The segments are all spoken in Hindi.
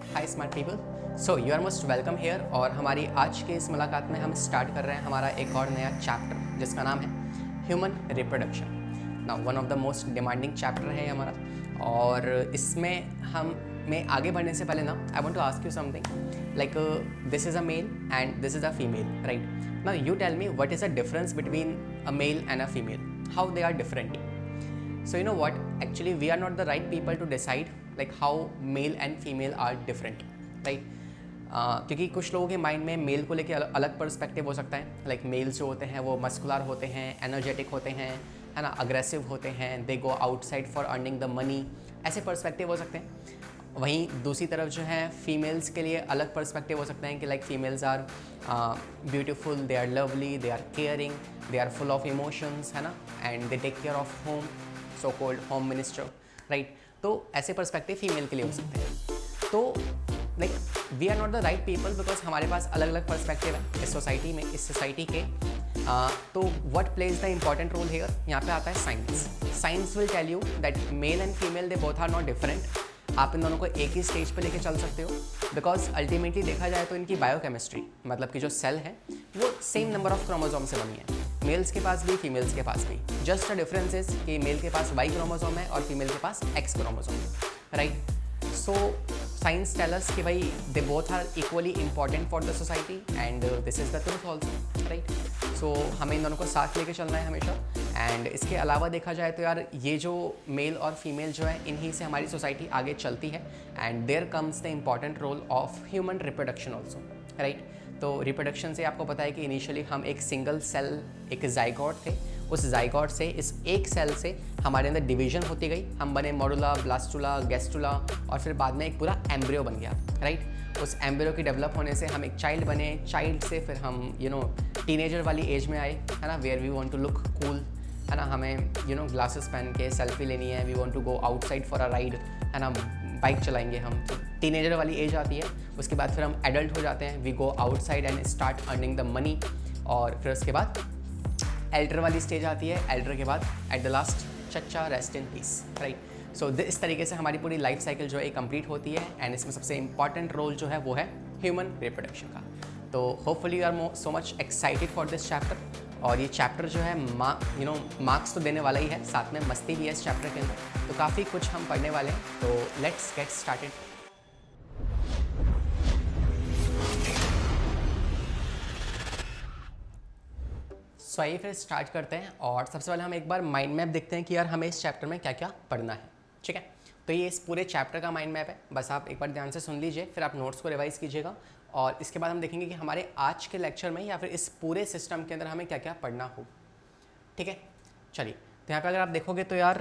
Hi smart people, so you are most welcome here. और हमारी आज के इस मुलाकात में हम स्टार्ट कर रहे हैं हमारा एक और नया चैप्टर जिसका नाम है human reproduction. Now one of the most demanding chapter है हमारा, और इसमें हम में आगे बढ़ने से पहले ना I want to ask you something like this is a male and this is a female, right? Now you tell me what is the difference between a male and a female, how they are different? So you know what? Actually, we are not the right people to decide like how male and female are different, right? क्योंकि कुछ लोगों के माइंड में मेल को लेके अलग पर्सपेक्टिव हो सकता है। लाइक मेल्स जो होते हैं वो मस्कुलर होते हैं, एनर्जेटिक होते हैं, है ना, अग्रेसिव होते हैं, they go outside for earning the money, ऐसे पर्सपेक्टिव हो सकते हैं। वहीं दूसरी तरफ जो है फीमेल्स के लिए अलग पर्सपेक्टिव हो सकते हैं कि like females are beautiful, they are lovely, they are caring, they are full of emotions, है ना, and they take care of home, so called home minister, right? तो ऐसे पर्सपेक्टिव फीमेल के लिए हो सकते हैं। तो like we are not the right people because हमारे पास अलग अलग पर्सपेक्टिव है इस सोसाइटी में, इस सोसाइटी के। तो what plays the important role here, यहाँ पे आता है science. Science will tell you that male and female they both are not different. आप इन दोनों को एक ही स्टेज पे लेके चल सकते हो बिकॉज अल्टीमेटली देखा जाए तो इनकी बायोकेमिस्ट्री, मतलब कि जो सेल है वो सेम नंबर ऑफ क्रोमोसोम से बनी है, मेल्स के पास भी फीमेल्स के पास भी। जस्ट अ डिफरेंस इज कि मेल के पास वाई क्रोमोसोम है और फीमेल के पास एक्स क्रोमोसोम है, right? So science tell us कि भाई they both are equally important for the society and this is the truth also, right? So हमें इन दोनों को साथ लेके चलना है हमेशा। एंड इसके अलावा देखा जाए तो यार ये जो मेल और फीमेल जो है इन्हीं से हमारी सोसाइटी आगे चलती है। And there comes the important role of human reproduction also, right? तो रिप्रोडक्शन से आपको पता है कि इनिशियली हम एक सिंगल सेल, एक जाइगोट थे। उस जाइगोट से, इस एक सेल से हमारे अंदर डिवीजन होती गई, हम बने मोडुला, ब्लास्टुला, गैस्टुला, और फिर बाद में एक पूरा एम्ब्रियो बन गया, राइट? उस एम्ब्रियो की डेवलप होने से हम एक चाइल्ड बने, चाइल्ड से फिर हम टीनेजर वाली एज में आए, है ना, where we want to look cool, है ना, हमें ग्लासेस पहन के सेल्फी लेनी है, we want to go outside for a ride, है ना, बाइक चलाएंगे हम। तो टीनेजर वाली एज आती है, उसके बाद फिर हम एडल्ट हो जाते हैं, we go outside and start earning the money. और फिर उसके बाद एल्डर वाली स्टेज आती है, एल्डर के बाद एट द लास्ट चच्चा रेस्ट इन पीस, राइट? सो इस तरीके से हमारी पूरी लाइफ साइकिल जो है कंप्लीट होती है। एंड इसमें सबसे इंपॉर्टेंट रोल जो है वो है ह्यूमन रिप्रोडक्शन का। तो hopefully you are so much excited for this chapter. और ये चैप्टर जो है मार्क्स तो देने वाला ही है, साथ में मस्ती भी है इस चैप्टर के अंदर, तो काफ़ी कुछ हम पढ़ने वाले हैं। तो लेट्स गेट स्टार्टेड। सो आइए फिर स्टार्ट करते हैं। और सबसे पहले हम एक बार माइंड मैप देखते हैं कि यार हमें इस चैप्टर में क्या क्या पढ़ना है, ठीक है? तो ये इस पूरे चैप्टर का माइंड मैप है, बस आप एक बार ध्यान से सुन लीजिए, फिर आप नोट्स को रिवाइज कीजिएगा। और इसके बाद हम देखेंगे कि हमारे आज के लेक्चर में या फिर इस पूरे सिस्टम के अंदर हमें क्या क्या पढ़ना हो, ठीक है? चलिए, तो यहाँ पे अगर आप देखोगे तो यार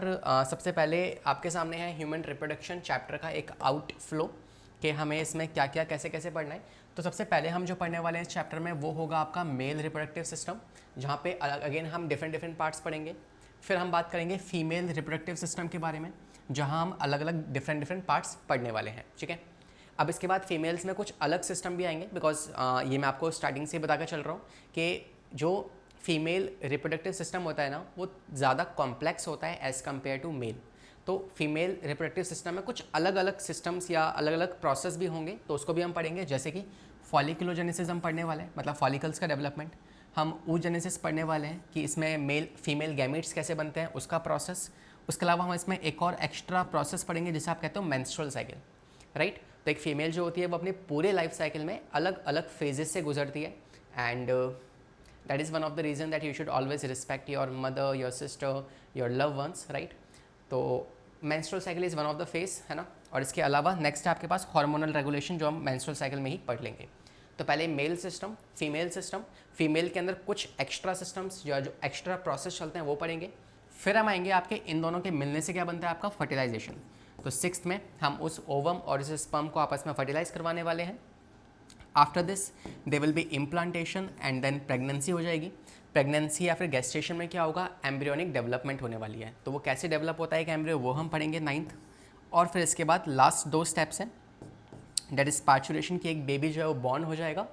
सबसे पहले आपके सामने है ह्यूमन रिप्रोडक्शन चैप्टर का एक आउटफ्लो कि हमें इसमें क्या क्या कैसे कैसे पढ़ना है। तो सबसे पहले हम जो पढ़ने वाले हैं इस चैप्टर में वो होगा आपका मेल रिप्रोडक्टिव सिस्टम, जहाँ पे अगेन हम डिफरेंट पार्ट्स पढ़ेंगे। फिर हम बात करेंगे फीमेल रिप्रोडक्टिव सिस्टम के बारे में, जहाँ हम अलग अलग डिफरेंट पार्ट्स पढ़ने वाले हैं, ठीक है? अब इसके बाद फीमेल्स में कुछ अलग सिस्टम भी आएंगे बिकॉज ये मैं आपको स्टार्टिंग से बता कर चल रहा हूँ कि जो फीमेल रिप्रोडक्टिव सिस्टम होता है ना वो ज़्यादा कॉम्प्लेक्स होता है एज़ कम्पेयर टू मेल। तो फीमेल रिप्रोडक्टिव सिस्टम में कुछ अलग अलग सिस्टम्स या अलग अलग प्रोसेस भी होंगे, तो उसको भी हम पढ़ेंगे। जैसे कि फॉलिकुलोजेनेसिस हम पढ़ने वाले हैं, मतलब फॉलिकल्स का डेवलपमेंट। हम oogenesis पढ़ने वाले हैं कि इसमें मेल फीमेल गैमेट्स कैसे बनते हैं, उसका प्रोसेस। उसके अलावा हम इसमें एक और एक्स्ट्रा प्रोसेस पढ़ेंगे जिसे आप कहते हो मेंस्ट्रुअल साइकिल, राइट? तो एक फीमेल जो होती है वो अपने पूरे लाइफ साइकिल में अलग अलग फेजेस से गुजरती है। And that is one of the reason that you should always respect your mother, your sister, your love ones, right? तो menstrual cycle is one of the phase, है ना? और इसके अलावा नेक्स्ट है आपके पास हार्मोनल रेगुलेशन, जो हम मेंस्ट्रुअल साइकिल में ही पढ़ लेंगे। तो पहले male system, female system, female के अंदर कुछ एक्स्ट्रा सिस्टम्स जो एक्स्ट्रा प्रोसेस चलते हैं वो पढ़ेंगे। फिर हम आएंगे आपके इन दोनों के मिलने से क्या बनता है आपका फर्टिलाइजेशन। तो सिक्स्थ में हम उस ओवम और इस स्पर्म को आपस में फर्टिलाइज करवाने वाले हैं। After this they will be implantation and then pregnancy हो जाएगी। प्रेगनेंसी या फिर गेस्टेशन में क्या होगा, एम्ब्रियोनिक डेवलपमेंट होने वाली है। तो वो कैसे डेवलप होता है एक एम्ब्रियो, वो हम पढ़ेंगे 9th। और फिर इसके बाद लास्ट 2 स्टेप्स हैं, डेट इज़ पार्चुरेशन, की एक बेबी जो है वो बॉर्न हो जाएगा।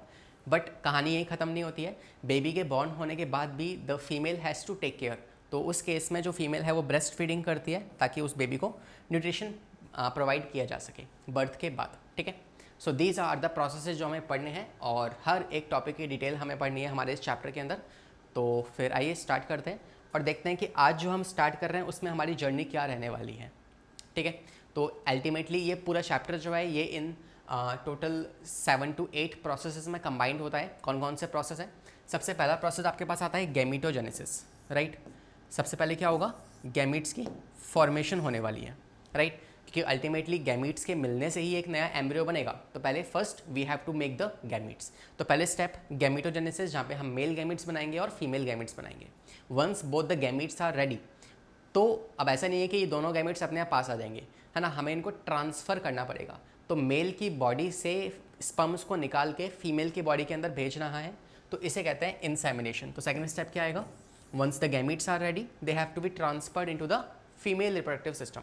बट कहानी यही ख़त्म नहीं होती है, बेबी के बॉर्न होने के बाद भी the female has to take care. तो उस केस में जो फीमेल है वो ब्रेस्ट फीडिंग करती है ताकि उस बेबी को न्यूट्रिशन प्रोवाइड किया जा सके बर्थ के बाद, ठीक है। So these are the processes जो हमें पढ़ने हैं और हर एक टॉपिक की डिटेल हमें पढ़नी है हमारे इस चैप्टर के अंदर। तो फिर आइए स्टार्ट करते हैं और देखते हैं कि आज जो हम स्टार्ट कर रहे हैं उसमें हमारी जर्नी क्या रहने वाली है, ठीक है। तो अल्टीमेटली ये पूरा चैप्टर जो है ये इन टोटल 7 to 8 प्रोसेसेस में कंबाइंड होता है। कौन कौन से प्रोसेस हैं? सबसे पहला प्रोसेस आपके पास आता है गैमीटोजेनेसिस, राइट। सबसे पहले क्या होगा? गैमीट्स की फॉर्मेशन होने वाली है, राइट। क्योंकि अल्टीमेटली गैमीट्स के मिलने से ही एक नया एम्ब्रियो बनेगा। तो पहले first we have to make the gametes. तो पहले स्टेप गैमीटोजेनेसिस, जहाँ पे हम मेल गैमीट्स बनाएंगे और फीमेल गैमीट्स बनाएंगे। Once both the gametes are ready, तो अब ऐसा नहीं है कि ये दोनों गैमीट्स अपने आप पास आ जाएंगे, है ना, हमें इनको ट्रांसफ़र करना पड़ेगा। तो मेल की बॉडी से स्पर्म्स को निकाल के फीमेल की बॉडी के अंदर भेज रहा है, तो इसे कहते हैं इंसेमिनेशन। तो सेकंड स्टेप क्या आएगा? Once the gametes are ready they have to be transferred into the female reproductive system.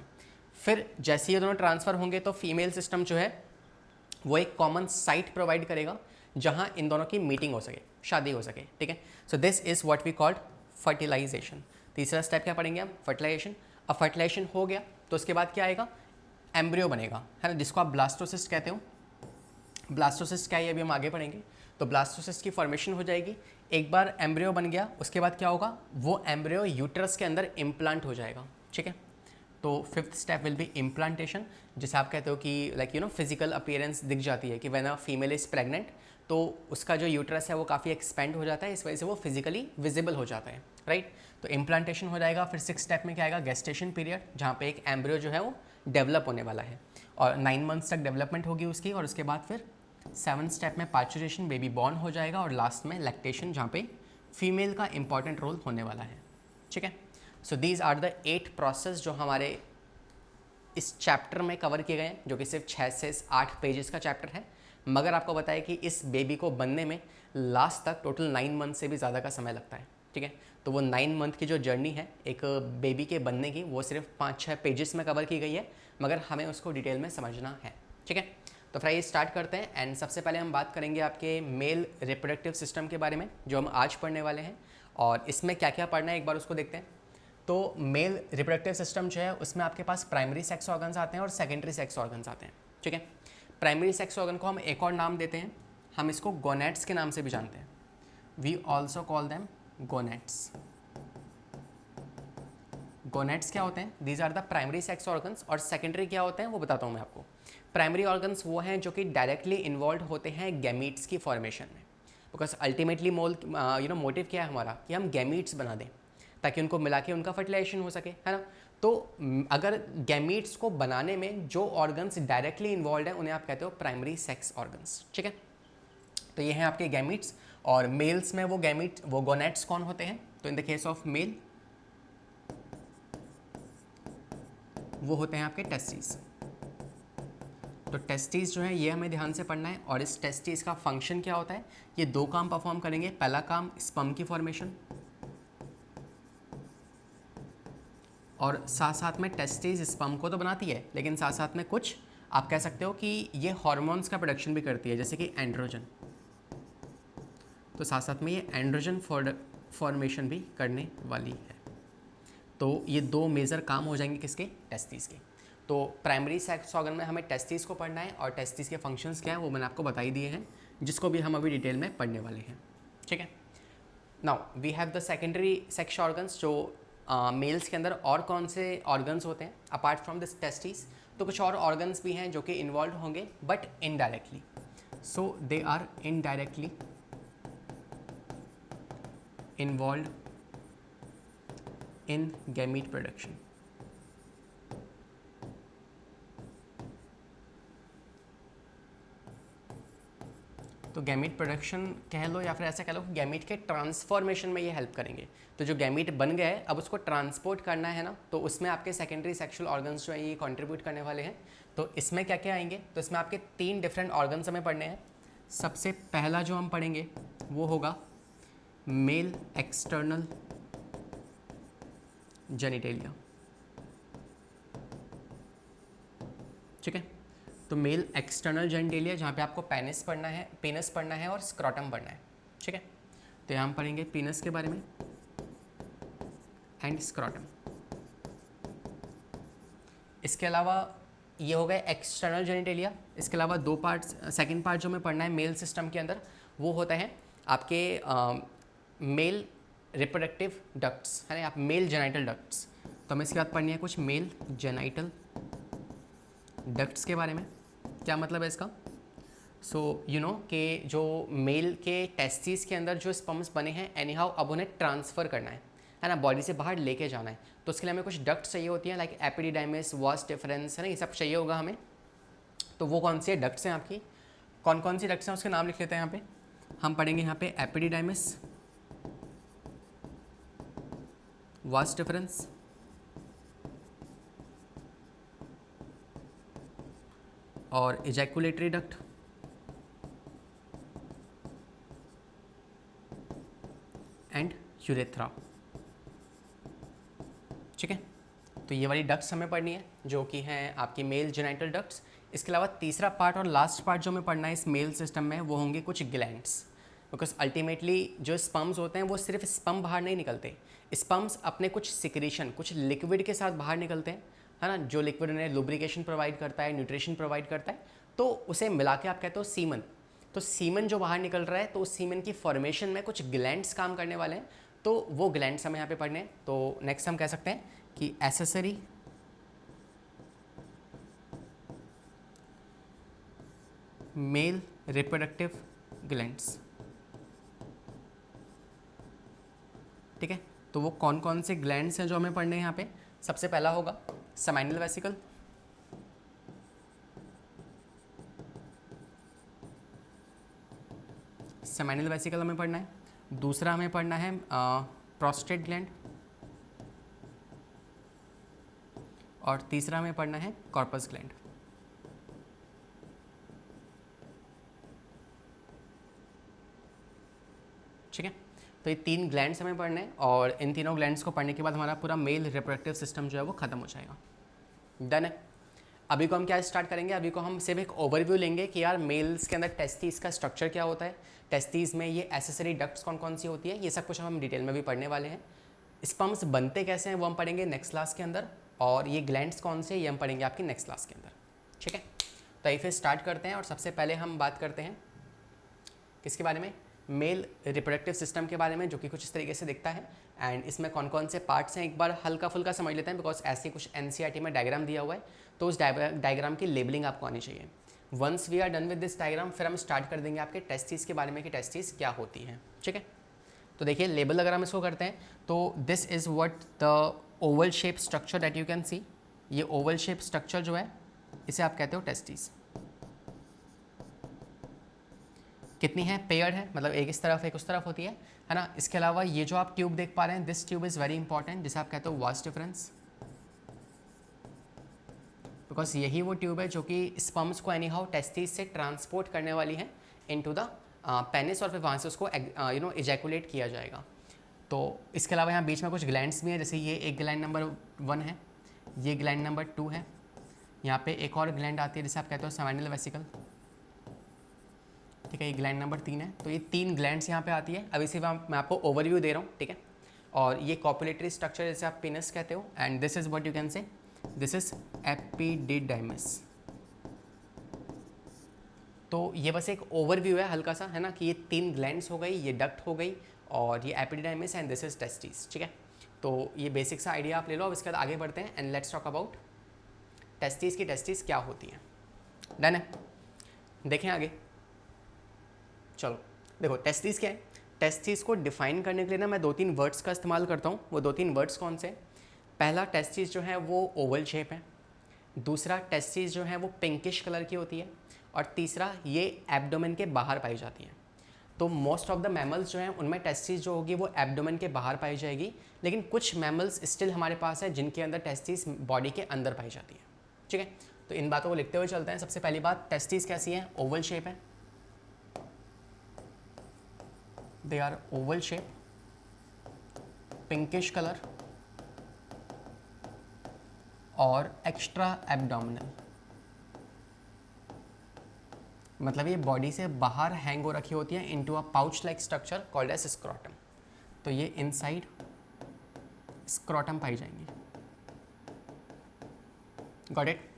फिर जैसे ये दोनों ट्रांसफ़र होंगे तो फीमेल सिस्टम जो है वो एक कॉमन साइट प्रोवाइड करेगा जहाँ इन दोनों की मीटिंग हो सके, शादी हो सके, ठीक है। So this is what we called fertilization. तीसरा स्टेप क्या पढ़ेंगे हम? फर्टिलाइजेशन। अब फर्टिलाइजेशन हो गया तो उसके बाद क्या आएगा? एम्ब्रियो बनेगा, है ना, जिसको आप ब्लास्टोसिस्ट कहते हो। ब्लास्टोसिस्ट क्या है अभी हम आगे पढ़ेंगे। तो ब्लास्टोसिस्ट की फॉर्मेशन हो जाएगी। एक बार एम्ब्रियो बन गया उसके बाद क्या होगा? वो एम्ब्रियो यूट्रस के अंदर इम्प्लांट हो जाएगा, ठीक है। तो fifth step will be implantation, जिसे आप कहते हो कि like you know physical appearance दिख जाती है कि when a female is pregnant तो उसका जो यूट्रस है वो काफ़ी एक्सपेंड हो जाता है, इस वजह से वो फिजिकली विजिबल हो जाता है, राइट। तो इम्प्लांटेशन हो जाएगा। फिर सिक्स स्टेप में क्या आएगा? गेस्टेशन पीरियड, जहाँ पे एक एम्ब्रियो जो है वो डेवलप होने वाला है और 9 मंथ्स तक डेवलपमेंट होगी उसकी। और उसके बाद फिर 7th स्टेप में पार्चुरेशन, बेबी बॉर्न हो जाएगा। और लास्ट में लैक्टेशन, जहाँ पे फीमेल का इंपॉर्टेंट रोल होने वाला है, ठीक है। So these are the 8 process जो हमारे इस चैप्टर में कवर किए गए हैं, जो कि सिर्फ 6 से 8 पेजेस का चैप्टर है। मगर आपको बताया कि इस बेबी को बनने में लास्ट तक टोटल 9 मंथ से भी ज़्यादा का समय लगता है, ठीक है। तो वो 9 मंथ की जो जर्नी है एक बेबी के बनने की, वो सिर्फ 5-6 पेजेस में कवर की गई है, मगर हमें उसको डिटेल में समझना है, ठीक है। तो फिर ये स्टार्ट करते हैं। एंड सबसे पहले हम बात करेंगे आपके मेल रिप्रोडक्टिव सिस्टम के बारे में, जो हम आज पढ़ने वाले हैं। और इसमें क्या क्या पढ़ना है एक बार उसको देखते हैं। तो मेल रिप्रोडक्टिव सिस्टम जो है उसमें आपके पास प्राइमरी सेक्स ऑर्गन्स आते हैं और सेकेंडरी सेक्स ऑर्गन्स आते हैं, ठीक है। प्राइमरी सेक्स ऑर्गन को हम एक और नाम देते हैं, हम इसको गोनेट्स के नाम से भी जानते हैं। We also call them gonads. Gonads क्या होते हैं? These are the primary sex organs. और सेकेंडरी क्या होते हैं वो बताता हूँ मैं आपको। प्राइमरी ऑर्गन्स वो हैं जो कि डायरेक्टली इन्वॉल्व होते हैं गैमीट्स की फॉर्मेशन में, बिकॉज अल्टीमेटली मोटिव क्या है हमारा कि हम गैमीट्स बना दें ताकि उनको मिला के उनका फर्टिलाइजेशन हो सके, है ना। तो अगर गैमीट्स को बनाने में जो ऑर्गन्स डायरेक्टली इन्वॉल्व हैं उन्हें आप कहते हो प्राइमरी सेक्स ऑर्गन्स, ठीक है। तो ये हैं आपके गैमीट्स। और मेल्स में वो गोनेट्स कौन होते हैं? तो in the case of male वो होते हैं आपके टेस्टिस। तो टेस्टिस जो है ये हमें ध्यान से पढ़ना है। और इस टेस्टिस का फंक्शन क्या होता है? ये 2 काम परफॉर्म करेंगे। पहला काम स्पर्म की फॉर्मेशन, और साथ साथ में टेस्टिस स्पर्म को तो बनाती है, लेकिन साथ साथ में कुछ आप कह सकते हो कि ये हार्मोन्स का प्रोडक्शन भी करती है, जैसे कि एंड्रोजन। तो साथ साथ में ये एंड्रोजन फॉर्मेशन भी करने वाली है। तो ये 2 मेजर काम हो जाएंगे किसके? टेस्टिस के। तो प्राइमरी सेक्स ऑर्गन में हमें टेस्टिस को पढ़ना है और टेस्टिस के फंक्शंस क्या है वो मैंने आपको बता ही दिए हैं, जिसको भी हम अभी डिटेल में पढ़ने वाले हैं, ठीक है। Now we have the secondary sex organs. जो मेल्स के अंदर और कौन से ऑर्गन्स होते हैं अपार्ट फ्रॉम दिस टेस्टिस? तो कुछ और ऑर्गन्स भी हैं जो कि इन्वॉल्व होंगे but indirectly. So they are indirectly involve in gamete production. तो गैमीट प्रोडक्शन कह लो या फिर ऐसा कह लो कि गैमीट के ट्रांसफॉर्मेशन में ये हेल्प करेंगे। तो जो गैमीट बन गया है अब उसको ट्रांसपोर्ट करना है ना, तो उसमें आपके सेकेंडरी सेक्सुअल ऑर्गन्स जो है ये कंट्रीब्यूट करने वाले हैं। तो इसमें क्या क्या आएंगे? तो इसमें आपके 3 डिफरेंट ऑर्गन्स हमें पढ़ने हैं। सबसे पहला जो हम पढ़ेंगे वो होगा मेल एक्सटर्नल जेनिटेलिया, ठीक है। तो मेल एक्सटर्नल जेनिटेलिया, जहाँ पे आपको पेनिस पढ़ना है और स्क्रॉटम पढ़ना है, ठीक है। तो यहाँ हम पढ़ेंगे पीनस के बारे में एंड स्क्रॉटम। इसके अलावा ये हो गए एक्सटर्नल जेनिटेलिया। इसके अलावा दो पार्ट्स, सेकंड पार्ट जो हमें पढ़ना है मेल सिस्टम के अंदर, वो होता है आपके मेल रिप्रोडक्टिव डक्ट्स, है ना, आप मेल जेनाइटल डक्ट्स। तो हमें इसके बाद पढ़नी है कुछ मेल जेनाइटल डक्ट्स के बारे में। क्या मतलब है इसका? सो यू नो कि जो मेल के टेस्टिस के अंदर जो स्पर्म्स बने हैं एनी हाउ अब उन्हें ट्रांसफ़र करना है ना, बॉडी से बाहर लेके जाना है। तो उसके लिए हमें कुछ डक्ट चाहिए होती हैं, लाइक एपिडिडाइमिस, वास डिफरेंस, है ना, ये सब चाहिए होगा हमें। तो वो कौन सी डक्ट्स हैं आपकी, कौन कौन सी डक्ट्स हैं उसके नाम लिख लेते हैं यहाँ पे। हम पढ़ेंगे यहाँ पे एपिडिडाइमिस, वास डिफरेंस, और इजैकुलेटरी डक्ट, एंड यूरेथ्रा। ठीक है, तो ये वाली डक्ट्स हमें पढ़नी है जो कि हैं आपकी मेल जेनाइटल डक्ट्स। इसके अलावा तीसरा पार्ट और लास्ट पार्ट जो हमें पढ़ना है इस मेल सिस्टम में वो होंगे कुछ ग्लैंड्स। बिकॉज अल्टीमेटली जो स्पर्म्स होते हैं वो सिर्फ स्पर्म बाहर नहीं निकलते, स्पर्म्स अपने कुछ सिक्रीशन, कुछ लिक्विड के साथ बाहर निकलते हैं, है ना, जो लिक्विड उन्हें लुब्रिकेशन प्रोवाइड करता है, न्यूट्रिशन प्रोवाइड करता है, तो उसे मिला के आप कहते हो सीमन। तो सीमन जो बाहर निकल रहा है तो उस सीमन की फॉर्मेशन में कुछ ग्लैंड्स काम करने वाले हैं, तो वो ग्लैंड्स हमें यहाँ पे पढ़ने हैं। तो नेक्स्ट हम कह सकते हैं कि एसेसरी मेल रिप्रोडक्टिव ग्लैंड्स। ठीक है, तो वो कौन कौन से ग्लैंड्स हैं जो हमें पढ़ने हैं यहाँ पे। सबसे पहला होगा सेमाइनल वेसिकल, सेमाइनल वेसिकल हमें पढ़ना है। दूसरा हमें पढ़ना है प्रोस्टेट ग्लैंड, और तीसरा हमें पढ़ना है कॉर्पस ग्लैंड। ठीक है, तो ये तीन ग्लैंड्स हमें पढ़ने हैं और इन तीनों ग्लैंड्स को पढ़ने के बाद हमारा पूरा मेल रिप्रोडक्टिव सिस्टम जो है वो खत्म हो जाएगा। डन है। अभी को हम क्या स्टार्ट करेंगे, अभी को हम सिर्फ एक ओवरव्यू लेंगे कि यार मेल्स के अंदर टेस्टिस का स्ट्रक्चर क्या होता है, टेस्टिस में ये एसेसरी डक्ट्स कौन कौन सी होती है, ये सब कुछ हम डिटेल में भी पढ़ने वाले हैं। स्पर्म्स बनते कैसे हैं वो हम पढ़ेंगे नेक्स्ट क्लास के अंदर, और ये ग्लैंड्स कौन से ये हम पढ़ेंगे आपकी नेक्स्ट क्लास के अंदर। ठीक है, तो ये फिर स्टार्ट करते हैं और सबसे पहले हम बात करते हैं किसके बारे में, मेल रिप्रोडक्टिव सिस्टम के बारे में, जो कि कुछ इस तरीके से दिखता है। एंड इसमें कौन कौन से पार्ट्स हैं एक बार हल्का फुल्का समझ लेते हैं, बिकॉज ऐसे कुछ एनसीईआरटी में डायग्राम दिया हुआ है, तो उस डायग्राम की लेबलिंग आपको आनी चाहिए। Once we are done with this diagram फिर हम स्टार्ट कर देंगे आपके टेस्टिस के बारे में कि टेस्टिस क्या होती हैं। ठीक है, तो देखिए लेबल अगर हम इसको करते हैं तो this is what the Oval shape structure that you can see. ये ओवल शेप स्ट्रक्चर जो है इसे आप कहते हो टेस्टिस। कितनी है, पेयर्ड है, मतलब एक इस तरफ एक उस तरफ होती है ना। इसके अलावा ये जो आप ट्यूब देख पा रहे हैं, this tube is very important, जिसे आप कहते हो वास डिफरेंस, बिकॉज यही वो ट्यूब है जो कि स्पर्म्स को एनी हाउ टेस्टिस से ट्रांसपोर्ट करने वाली है इनटू द पेनिस, और फिर वहाँ से उसको इजैकुलेट किया जाएगा। तो इसके अलावा यहाँ बीच में कुछ ग्लैंड्स भी हैं, जैसे ये एक ग्लैंड नंबर 1 है, ये ग्लैंड नंबर 2 है, यहाँ पे एक और ग्लैंड आती है जिसे आप कहते हो सेमाइनल वेसिकल। ठीक है, ये ग्लैंड नंबर 3 है। तो ये 3 ग्लैंड्स यहाँ पे आती है। अभी सिर्फ मैं आपको ओवरव्यू दे रहा हूँ। ठीक है, और ये कॉपुलेटरी स्ट्रक्चर जिसे आप पेनिस कहते हो, and this is what you can say, this is epididymis. तो ये बस एक ओवरव्यू है हल्का सा, है ना, कि ये 3 ग्लैंड्स हो गई, ये डक्ट हो गई, और ये epididymis and this is testis. ठीक है, तो ये बेसिक सा आइडिया आप ले लो। अब इसके बाद आगे बढ़ते हैं and let's talk about testis की टेस्टिस क्या होती है। डन है, देखें आगे। चलो देखो टेस्टिस क्या है। टेस्टिस को डिफाइन करने के लिए ना मैं 2-3 वर्ड्स का इस्तेमाल करता हूँ। वो 2-3 वर्ड्स कौन से, पहला टेस्टिस जो है वो ओवल शेप है, दूसरा टेस्टिस जो है वो पिंकिश कलर की होती है, और तीसरा ये एब्डोमेन के बाहर पाई जाती है। तो मोस्ट ऑफ द मैमल्स जो हैं उनमें टेस्टिस जो होगी वो एब्डोमेन के बाहर पाई जाएगी, लेकिन कुछ मैमल्स स्टिल हमारे पास है जिनके अंदर टेस्टिस बॉडी के अंदर पाई जाती है। ठीक है, तो इन बातों को लिखते हुए चलते हैं। सबसे पहली बात, टेस्टिस कैसी है, ओवल शेप है, they are oval shape, pinkish color और extra abdominal, मतलब ये बॉडी से बाहर हैंग हो रखी होती है into a pouch like structure called as scrotum. तो ये इनसाइड स्क्रोटम पाई जाएंगी। Got it.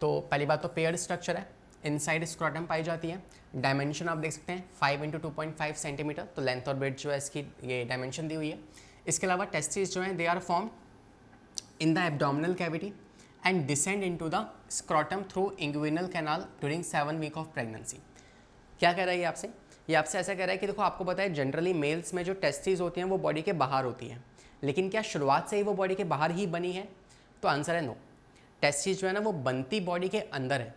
तो पहली बात तो पेयर्ड स्ट्रक्चर है, इनसाइड स्क्रोटम पाई जाती है। डायमेंशन आप देख सकते हैं 5 × 2.5 सेंटीमीटर, तो लेंथ और ब्रेड्थ जो है इसकी ये डायमेंशन दी हुई है। इसके अलावा टेस्टिस जो हैं they are form in the abdominal cavity and descend into the scrotum through inguinal canal during 7 week of pregnancy. क्या कह रहा है ये आपसे? ये आपसे ऐसा कह रहा है कि देखो आपको पता है जनरली मेल्स में जो टेस्टिस होती हैं वो बॉडी के बाहर होती हैं, लेकिन क्या शुरुआत से ही वो बॉडी के बाहर ही बनी है? तो आंसर है नो। टेस्टिस जो है ना वो बनती बॉडी के अंदर है,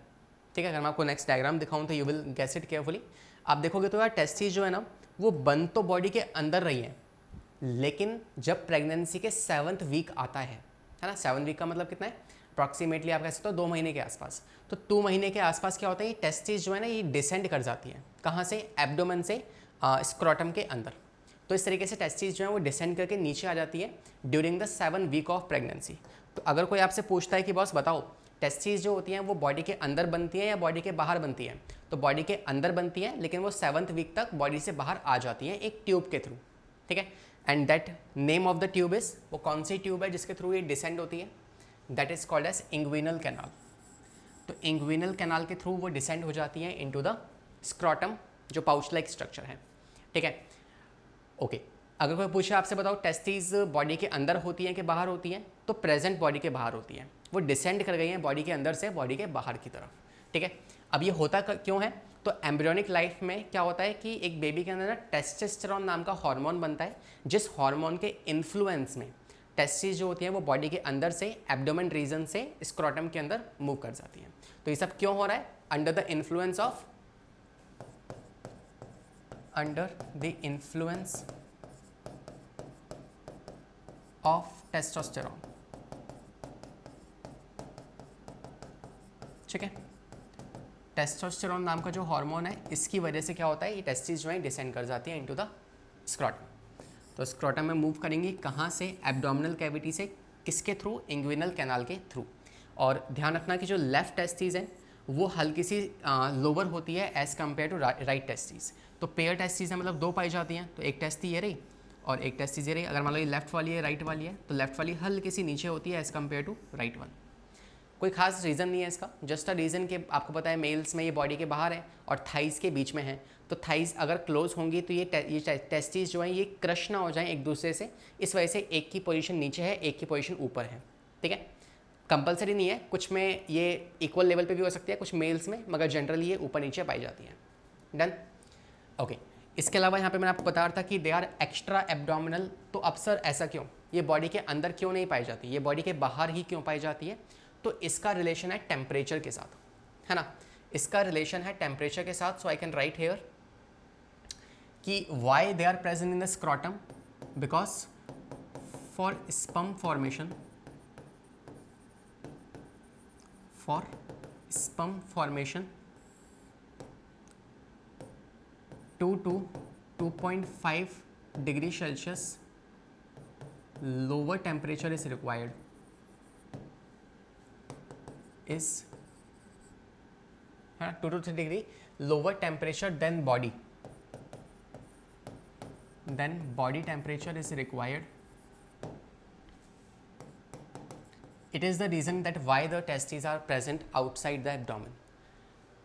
ठीक है। अगर मैं आपको नेक्स्ट डायग्राम दिखाऊं तो you will guess it carefully. आप देखोगे तो यार टेस्टिस जो है ना वो बन तो बॉडी के अंदर रही है, लेकिन जब प्रेगनेंसी के 7th वीक आता है ना, 7 वीक का मतलब कितना है? अप्रॉक्सीमेटली आप कह सकते हो 2 महीने के आसपास। तो 2 महीने के आसपास क्या होता है, ये टेस्टिस जो है ना ये डिसेंड कर जाती है। कहाँ से? एब्डोमेन से स्क्रोटम के अंदर। तो इस तरीके से टेस्टिस जो है वो डिसेंड करके नीचे आ जाती है during the 7 week of pregnancy. तो अगर कोई आपसे पूछता है कि बॉस बताओ टेस्टिस जो होती हैं वो बॉडी के अंदर बनती है या बॉडी के बाहर बनती है, तो बॉडी के अंदर बनती है, लेकिन वो 7th वीक तक बॉडी से बाहर आ जाती हैं एक ट्यूब के थ्रू, ठीक है। And that name of the tube is, वो कौन सी ट्यूब है जिसके थ्रू ये डिसेंड होती है? That is called as inguinal canal. तो इंग्विनल कैनाल के थ्रू वो डिसेंड हो जाती है इनटू द स्क्रोटम, जो पाउच लाइक स्ट्रक्चर है, ठीक है। ओके, अगर कोई पूछे आपसे बताओ टेस्टिस बॉडी के अंदर होती हैं कि बाहर होती हैं, तो प्रेजेंट बॉडी के बाहर होती हैं। वो डिसेंड कर गई हैं बॉडी के अंदर से बॉडी के बाहर की तरफ, ठीक है। अब ये होता क्यों है? तो एम्ब्रियोनिक लाइफ में क्या होता है कि एक बेबी के अंदर ना टेस्टोस्टेरोन नाम का हार्मोन बनता है, जिस हार्मोन के इन्फ्लुएंस में टेस्टिस जो होती हैं वो बॉडी के अंदर से एब्डोमेन रीजन से स्क्रोटम के अंदर मूव कर जाती हैं। तो ये सब क्यों हो रहा है? Under the influence of testosterone, ठीक है। टेस्टोस्टेरोन नाम का जो हार्मोन है इसकी वजह से क्या होता है, ये टेस्टिस जो है डिसेंड कर जाती है इनटू द स्क्रोटम। तो स्क्रोटम में मूव करेंगी कहाँ से? एब्डोमिनल कैविटी से। किसके थ्रू? इंग्विनल कैनाल के थ्रू। और ध्यान रखना कि जो लेफ्ट टेस्टिस है वो हल्की सी लोअर होती है as compare to right testis. तो पेयर टेस्टिस है, मतलब 2 पाई जाती हैं, तो एक टेस्टी ये रही और एक टेस्टिस ये रही। अगर मान लो ये लेफ्ट वाली है राइट वाली है, तो लेफ्ट वाली हल्की सी नीचे होती है as compare to right one. कोई खास रीज़न नहीं है इसका, जस्ट अ रीज़न कि आपको पता है मेल्स में ये बॉडी के बाहर है और थाइस के बीच में है। तो थाइस अगर क्लोज होंगी तो ये टेस्टिस जो है ये क्रश ना हो जाए एक दूसरे से, इस वजह से एक की पोजीशन नीचे है, एक की पोजीशन ऊपर है, ठीक है। कंपलसरी नहीं है, कुछ में ये इक्वल लेवल पे भी हो सकती है कुछ मेल्स में, मगर जनरली ये ऊपर नीचे पाई जाती है। Done, okay. इसके अलावा यहाँ पे मैंने आपको बता रहा था कि दे आर एक्स्ट्रा एब्डोमिनल। तो अब सर ऐसा क्यों? ये बॉडी के अंदर क्यों नहीं पाई जाती, ये बॉडी के बाहर ही क्यों पाई जाती है? तो इसका रिलेशन है टेम्परेचर के साथ, है ना। इसका रिलेशन है टेम्परेचर के साथ। So I can write here कि why they are present in the scrotum, because for sperm formation 2 to 2.5 degree Celsius lower temperature is required, is 2 to 3 degree lower temperature than body temperature is required. It is the reason that why the testes are present outside the abdomen.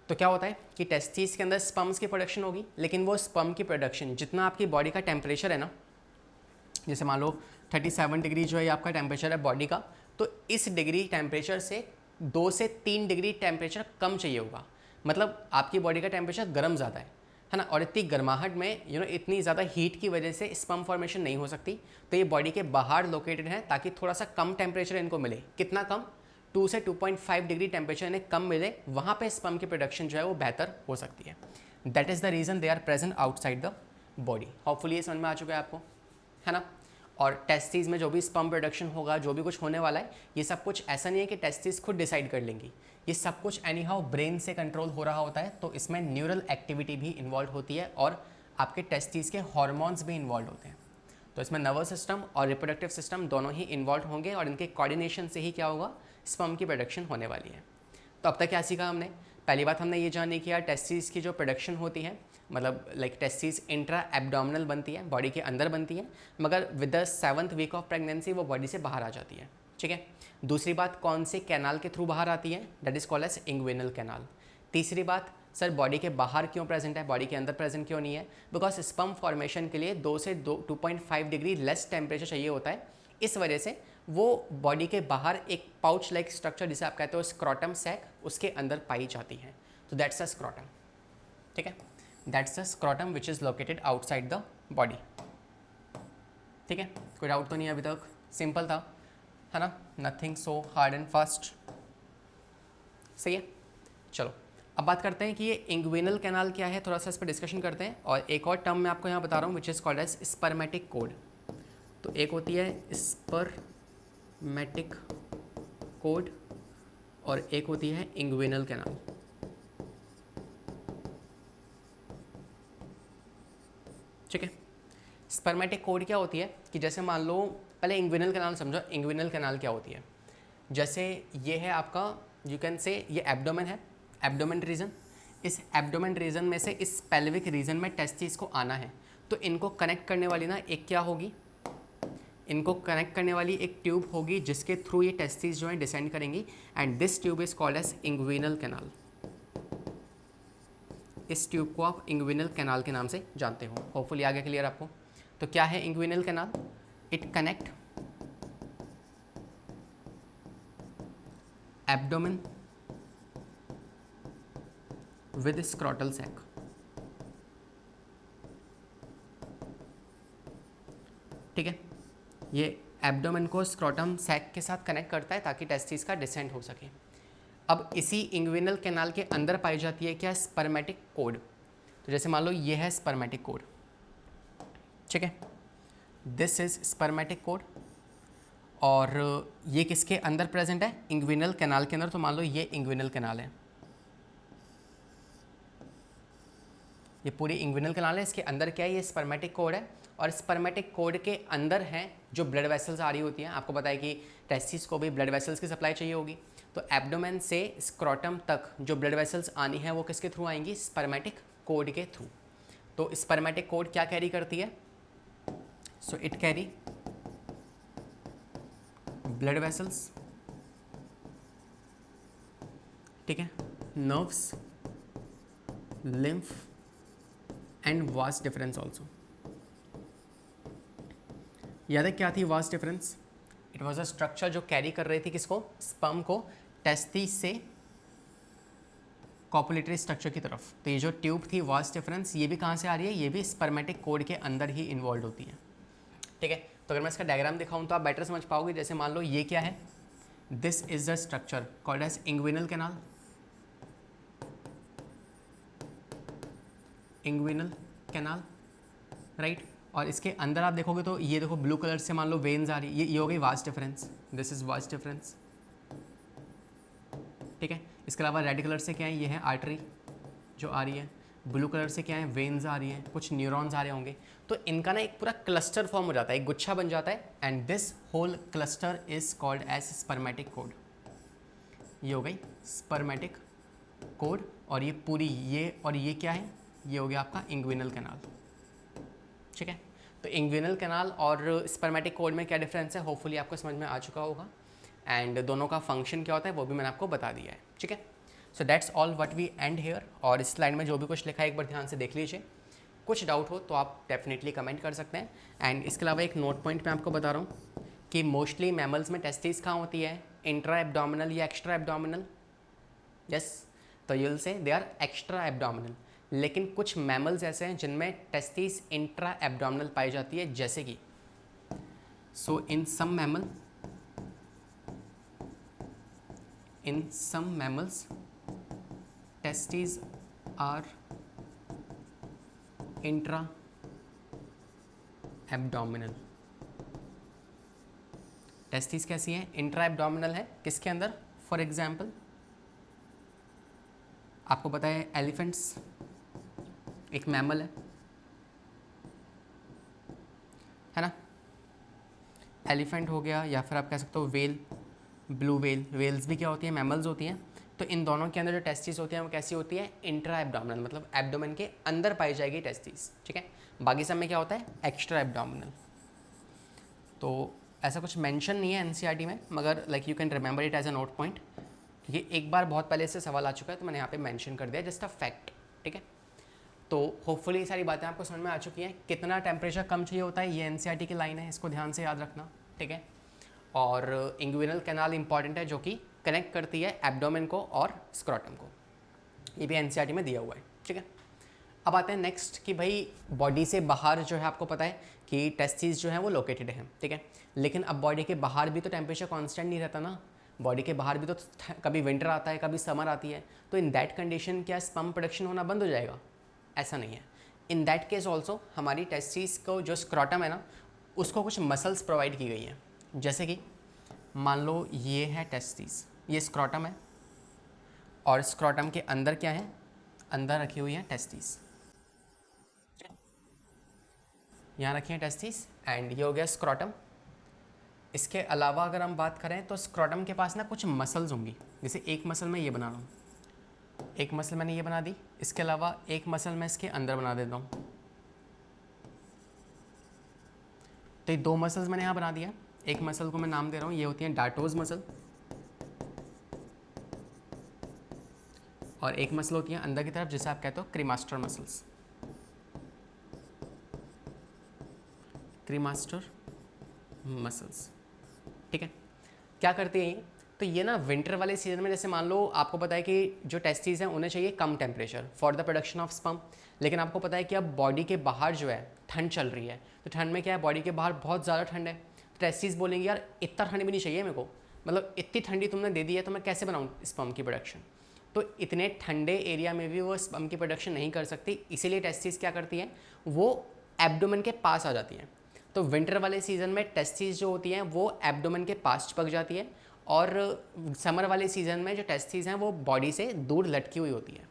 तो क्या होता है कि टेस्टिस के अंदर स्पर्म्स की प्रोडक्शन होगी, लेकिन वो स्पर्म की प्रोडक्शन जितना आपकी बॉडी का टेम्परेचर है ना, जैसे मान लो 37 डिग्री जो है आपका टेम्परेचर है बॉडी का, तो इस डिग्री टेम्परेचर से 2 से 3 डिग्री टेम्परेचर कम चाहिए होगा। मतलब आपकी बॉडी का टेम्परेचर गर्म ज़्यादा है ना, और इतनी गर्माहट में इतनी ज़्यादा हीट की वजह से स्पर्म फॉर्मेशन नहीं हो सकती। तो ये बॉडी के बाहर लोकेटेड है ताकि थोड़ा सा कम टेम्परेचर इनको मिले। कितना कम? 2 से 2.5 डिग्री टेम्परेचर इन्हें कम मिले, वहाँ पे स्पर्म की प्रोडक्शन जो है वो बेहतर हो सकती है। That is the reason they are present outside the body. Hopefully ये समझ में आ चुका है आपको, है ना। और टेस्टिस में जो भी स्पर्म प्रोडक्शन होगा, जो भी कुछ होने वाला है, ये सब कुछ ऐसा नहीं है कि टेस्टिस खुद डिसाइड कर लेंगी। ये सब कुछ एनी हाउ ब्रेन से कंट्रोल हो रहा होता है। तो इसमें न्यूरल एक्टिविटी भी इन्वॉल्व होती है और आपके टेस्टिस के हॉर्मोन्स भी इन्वॉल्व होते हैं। तो इसमें नर्वस सिस्टम और रिप्रोडक्टिव सिस्टम दोनों ही इन्वॉल्व होंगे और इनके कोऑर्डिनेशन से ही क्या होगा, स्पर्म की प्रोडक्शन होने वाली है। तो अब तक क्या सीखा हमने? पहली बात हमने ये जानी कि यार टेस्टिस की जो प्रोडक्शन होती है, मतलब लाइक टेस्टिस इंट्रा एब्डोमिनल बनती है, बॉडी के अंदर बनती है, मगर with the 7th week of pregnancy वो बॉडी से बाहर आ जाती है। ठीक है। दूसरी बात, कौन से कैनाल के थ्रू बाहर आती है, that is called as inguinal canal. तीसरी बात, सर बॉडी के बाहर क्यों प्रेजेंट है, बॉडी के अंदर प्रेजेंट क्यों नहीं है, बिकॉज स्पर्म फॉर्मेशन के लिए 2 से 2.5 डिग्री लेस टेम्परेचर चाहिए होता है, इस वजह से वो बॉडी के बाहर एक पाउच लाइक स्ट्रक्चर जिसे आप कहते हो स्क्रॉटम सैक, उसके अंदर पाई जाती है। तो दैट्स अ स्क्रॉटम, ठीक है, that's a scrotum which is located outside the body. ठीक है, कोई डाउट तो नहीं अभी तक, सिंपल था, है ना, nothing so hard and fast. सही है, चलो अब बात करते हैं कि ये इंग्विनल कैनाल क्या है, थोड़ा सा इस पर डिस्कशन करते हैं। और एक और टर्म मैं आपको यहाँ बता रहा हूँ which is called as spermatic cord. तो एक होती है स्पर्मेटिक कोड और एक होती है इंग्विनल कैनाल। ठीक है, स्पर्मेटिक कोड क्या होती है कि जैसे मान लो, पहले इंग्विनल कैनाल समझो। इंग्विनल कैनाल क्या होती है, जैसे ये है आपका, यू कैन से ये एब्डोमेन है, एब्डोमेन रीजन। इस एब्डोमेन रीजन में से इस पेल्विक रीजन में टेस्टिस को आना है, तो इनको कनेक्ट करने वाली ना एक क्या होगी, इनको कनेक्ट करने वाली एक ट्यूब होगी जिसके थ्रू ये टेस्टिस जो है डिसेंड करेंगी, and this tube is called as inguinal canal. इस ट्यूब को आप इंग्विनल कैनाल के नाम से जानते हो। होपफुली आगे क्लियर आपको। तो क्या है inguinal canal, it connect abdomen with scrotal sac. ठीक है, ये एब्डोमेन को स्क्रॉटम सैक के साथ कनेक्ट करता है ताकि टेस्टिस का डिसेंट हो सके। अब इसी इंग्विनल कैनाल के अंदर पाई जाती है क्या, स्पर्मेटिक कोड। तो जैसे मान लो ये है स्पर्मेटिक कोड, ठीक है, दिस इज स्पर्मेटिक कोड, और ये किसके अंदर प्रेजेंट है, इंग्विनल कैनाल के अंदर। तो मान लो ये इंग्विनल कैनाल है, ये पूरी इंग्विनल कैनाल है, इसके अंदर क्या है, ये स्पर्मेटिक कोड है, और स्पर्मेटिक कोड के अंदर हैं जो ब्लड वेसल्स आ रही होती हैं। आपको पता है कि टेस्टिस को भी ब्लड वेसल्स की सप्लाई चाहिए होगी, तो एब्डोमेन से स्क्रॉटम तक जो ब्लड वेसल्स आनी है वो किसके थ्रू आएंगी, स्पर्मेटिक कोड के थ्रू। तो स्पर्मेटिक कोड क्या कैरी करती है, so it carry blood vessels, ठीक है, nerves, lymph and vas deferens also. याद है क्या थी vas deferens, it was a structure जो कैरी कर रही थी किसको, स्पर्म को टेस्टिस से कॉपुलेटरी स्ट्रक्चर की तरफ। तो ये जो ट्यूब थी वास डिफरेंस, ये भी कहाँ से आ रही है, ये भी स्पर्मेटिक कोड के अंदर ही इन्वॉल्व होती है। ठीक है, तो अगर मैं इसका डायग्राम दिखाऊं तो आप बेटर समझ पाओगे। जैसे मान लो ये क्या है, this is the structure called as inguinal canal, inguinal canal, right. और इसके अंदर आप देखोगे तो ये देखो ब्लू कलर से मान लो वेन्स आ रही है, ये हो गई vas deferens, this is vas deferens, ठीक है। इसके अलावा रेड कलर से क्या है, ये है आर्टरी जो आ रही है, ब्लू कलर से क्या है, वेन्स आ रही है, कुछ न्यूरॉन्स आ रहे होंगे, तो इनका ना एक पूरा क्लस्टर फॉर्म हो जाता है, एक गुच्छा बन जाता है, and this whole cluster is called as spermatic cord. ये हो गई स्पर्मेटिक कोड, और ये पूरी ये और ये क्या है, ये हो गया आपका इंग्विनल कैनाल। ठीक है, तो इंग्विनल कैनाल और स्पर्मेटिक कोड में क्या डिफरेंस है, होपफुली आपको समझ में आ चुका होगा, एंड दोनों का फंक्शन क्या होता है वो भी मैंने आपको बता दिया है। ठीक है, so that's all what we end here. और इस स्लाइड में जो भी कुछ लिखा है एक बार ध्यान से देख लीजिए, कुछ डाउट हो तो आप डेफिनेटली कमेंट कर सकते हैं। एंड इसके अलावा एक नोट पॉइंट मैं आपको बता रहा हूँ कि मोस्टली मैमल्स में टेस्टिस कहाँ होती है, इंट्रा एब्डोमिनल या एक्स्ट्रा एब्डोमिनल, यस, तो you will say they are extra abdominal. लेकिन कुछ मैमल्स ऐसे हैं जिनमें टेस्टिस इंट्रा एब्डोमिनल पाई जाती है, जैसे कि so in some mammals testis are intra abdominal. Testis कैसी है, इंट्रा एब्डोमिनल है, किसके अंदर, फॉर एग्जाम्पल आपको पता है एलिफेंट्स एक मैमल है ना, एलिफेंट हो गया, या फिर आप कह सकते हो वेल, ब्लू वेल, वेल्स भी क्या होती है, मैमल्स होती हैं। तो इन दोनों के अंदर जो टेस्टिस होती हैं वो कैसी होती है, इंट्रा एब्डोमिनल, मतलब एब्डोमेन के अंदर पाई जाएगी टेस्टिस। ठीक है, बाकी सब में क्या होता है, एक्स्ट्रा एब्डोमिनल। तो ऐसा कुछ मेंशन नहीं है एनसीईआरटी में, मगर like you can remember it as a note point, क्योंकि एक बार बहुत पहले से सवाल आ चुका है तो मैंने यहाँ पे मेंशन कर दिया, जस्ट अ फैक्ट। ठीक है, तो होपफुली ये सारी बातें आपको समझ में आ चुकी हैं। कितना टेम्परेचर कम चाहिए होता है, ये एनसीईआरटी की लाइन है, इसको ध्यान से याद रखना। ठीक है, और इंग्विनल कैनाल इंपॉर्टेंट है, जो कि कनेक्ट करती है एब्डोमेन को और स्क्रॉटम को, ये भी एनसीईआरटी में दिया हुआ है। ठीक है, अब आते हैं नेक्स्ट कि भाई बॉडी से बाहर जो है आपको पता है कि टेस्टिस जो है वो लोकेटेड है। ठीक है, लेकिन अब बॉडी के बाहर भी तो टेम्परेचर कांस्टेंट नहीं रहता ना, बॉडी के बाहर भी तो कभी विंटर आता है, कभी समर आती है, तो इन दैट कंडीशन क्या स्पर्म प्रोडक्शन होना बंद हो जाएगा? ऐसा नहीं है। इन दैट केस ऑल्सो हमारी टेस्टिस को जो स्क्रॉटम है ना, उसको कुछ मसल्स प्रोवाइड की गई हैं। जैसे कि मान लो ये है टेस्टिस, ये स्क्रॉटम है, और स्क्रॉटम के अंदर क्या है, अंदर रखी हुई है टेस्टिस, यहाँ रखी है टेस्टिस, एंड ये हो गया स्क्रॉटम। इसके अलावा अगर हम बात करें तो स्क्रॉटम के पास ना कुछ मसल्स होंगी, जैसे एक मसल मैं ये बना रहा हूँ, एक मसल मैंने ये बना दी, इसके अलावा एक मसल मैं इसके अंदर बना देता हूँ, तो ये दो मसल्स मैंने यहाँ बना दिया। एक मसल को मैं नाम दे रहा हूँ, ये होती है डार्टोज मसल, और एक मसल होती है अंदर की तरफ जिसे आप कहते हो क्रीमास्टर मसल्स, क्रीमास्टर मसल्स। ठीक है, क्या करती है ये? तो ये ना विंटर वाले सीजन में, जैसे मान लो आपको पता है कि जो टेस्टिस हैं उन्हें चाहिए कम temperature for the production of sperm, लेकिन आपको पता है कि अब बॉडी के बाहर जो है ठंड चल रही है, तो ठंड में क्या है, बॉडी के बाहर बहुत ज़्यादा ठंड है, तो टेस्टिस बोलेंगे यार इतना ठंड भी नहीं चाहिए मेरे को, मतलब इतनी ठंडी तुमने दे दी है तो मैं कैसे बनाऊँ स्पर्म की प्रोडक्शन। तो इतने ठंडे एरिया में भी वो स्पर्म की प्रोडक्शन नहीं कर सकती, इसीलिए टेस्टिस क्या करती हैं, वो एब्डोमेन के पास आ जाती हैं। तो विंटर वाले सीजन में टेस्टिस जो होती हैं वो एब्डोमेन के पास चिपक जाती है, और समर वाले सीजन में जो टेस्टिस हैं वो बॉडी से दूर लटकी हुई होती है।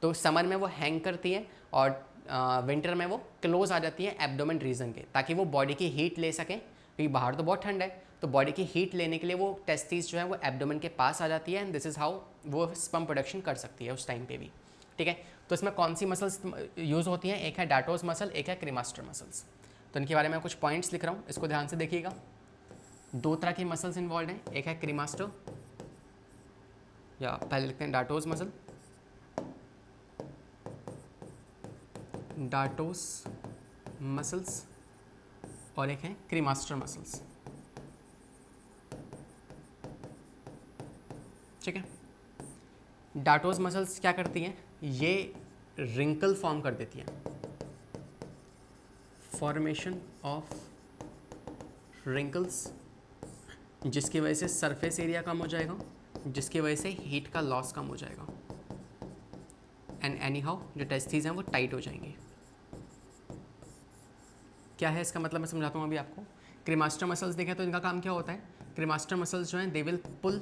तो समर में वो हैंग करती हैं, और विंटर में वो क्लोज आ जाती हैं एब्डोमेन रीजन के, ताकि वो बॉडी की हीट ले सकें, क्योंकि बाहर तो बहुत ठंड है, तो बॉडी की हीट लेने के लिए वो टेस्टिस जो है वो एब्डोमेन के पास आ जाती है, एंड दिस इज़ हाउ वो स्पर्म प्रोडक्शन कर सकती है उस टाइम पे भी। ठीक है, तो इसमें कौन सी मसल्स यूज़ होती हैं? एक है डार्टोज मसल, एक है क्रीमास्टर मसल्स। तो इनके बारे में कुछ पॉइंट्स लिख रहा हूँ, इसको ध्यान से देखिएगा। दो तरह की मसल्स इन्वॉल्व हैं, एक है क्रीमास्टर, या पहले लिखते हैं डार्टोज मसल, डार्टोस मसल्स, और एक है क्रीमास्टर मसल्स। ठीक है, डार्टोस मसल्स क्या करती हैं, ये रिंकल फॉर्म कर देती हैं, फॉर्मेशन ऑफ रिंकल्स, जिसकी वजह से सरफेस एरिया कम हो जाएगा, जिसकी वजह से हीट का लॉस कम हो जाएगा, एंड एनी हाउ जो टेस्टिस हैं वो टाइट हो जाएंगे। क्या है इसका मतलब, मैं समझाता हूँ अभी आपको। क्रीमास्टर मसल्स देखें तो इनका काम क्या होता है, क्रीमास्टर मसल्स जो हैं they will pull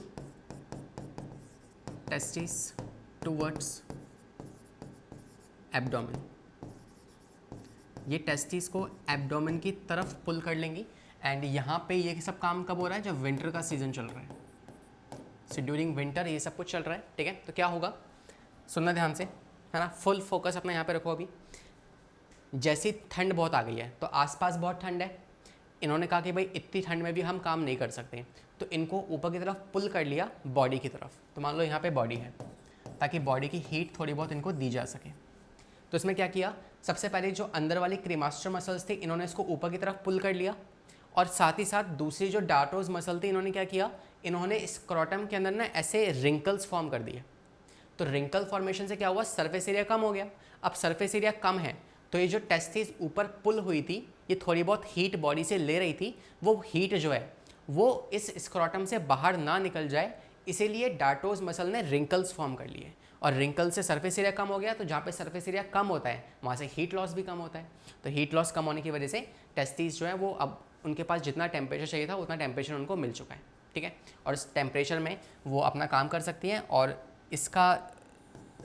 testis towards abdomen, ये टेस्टिस को एब्डोमेन की तरफ पुल कर लेंगी, एंड यहाँ पे ये सब काम कब हो रहा है, जब विंटर का सीजन चल रहा है, सो ड्यूरिंग विंटर ये सब कुछ चल रहा है। ठीक है, तो क्या होगा, सुनना ध्यान से, है ना, फुल फोकस अपना यहाँ पे रखो। अभी जैसी ठंड बहुत आ गई है, तो आसपास बहुत ठंड है, इन्होंने कहा कि भाई इतनी ठंड में भी हम काम नहीं कर सकते, तो इनको ऊपर की तरफ पुल कर लिया बॉडी की तरफ। तो मान लो यहाँ पे बॉडी है, ताकि बॉडी की हीट थोड़ी बहुत इनको दी जा सके। तो इसमें क्या किया, सबसे पहले जो अंदर वाली क्रीमास्टर मसल्स थे इन्होंने इसको ऊपर की तरफ पुल कर लिया, और साथ ही साथ दूसरी जो डार्टोज मसल थी इन्होंने क्या किया, इन्होंने स्क्रॉटम के अंदर ना ऐसे रिंकल्स फॉर्म कर दिए। तो रिंकल फॉर्मेशन से क्या हुआ, सरफेस एरिया कम हो गया। अब सरफेस एरिया कम है तो ये जो टेस्टिस ऊपर पुल हुई थी, ये थोड़ी बहुत हीट बॉडी से ले रही थी, वो हीट जो है वो इस स्क्रॉटम से बाहर ना निकल जाए, इसीलिए डार्टोज मसल ने रिंकल्स फॉर्म कर लिए, और रिंकल से सरफेस एरिया कम हो गया। तो जहाँ पे सरफेस एरिया कम होता है वहाँ से हीट लॉस भी कम होता है, तो हीट लॉस कम होने की वजह से टेस्टिस जो है वो अब उनके पास जितना टेम्परेचर चाहिए था उतना टेम्परेचर उनको मिल चुका है। ठीक है, और इस टेम्परेचर में वो अपना काम कर सकती हैं, और इसका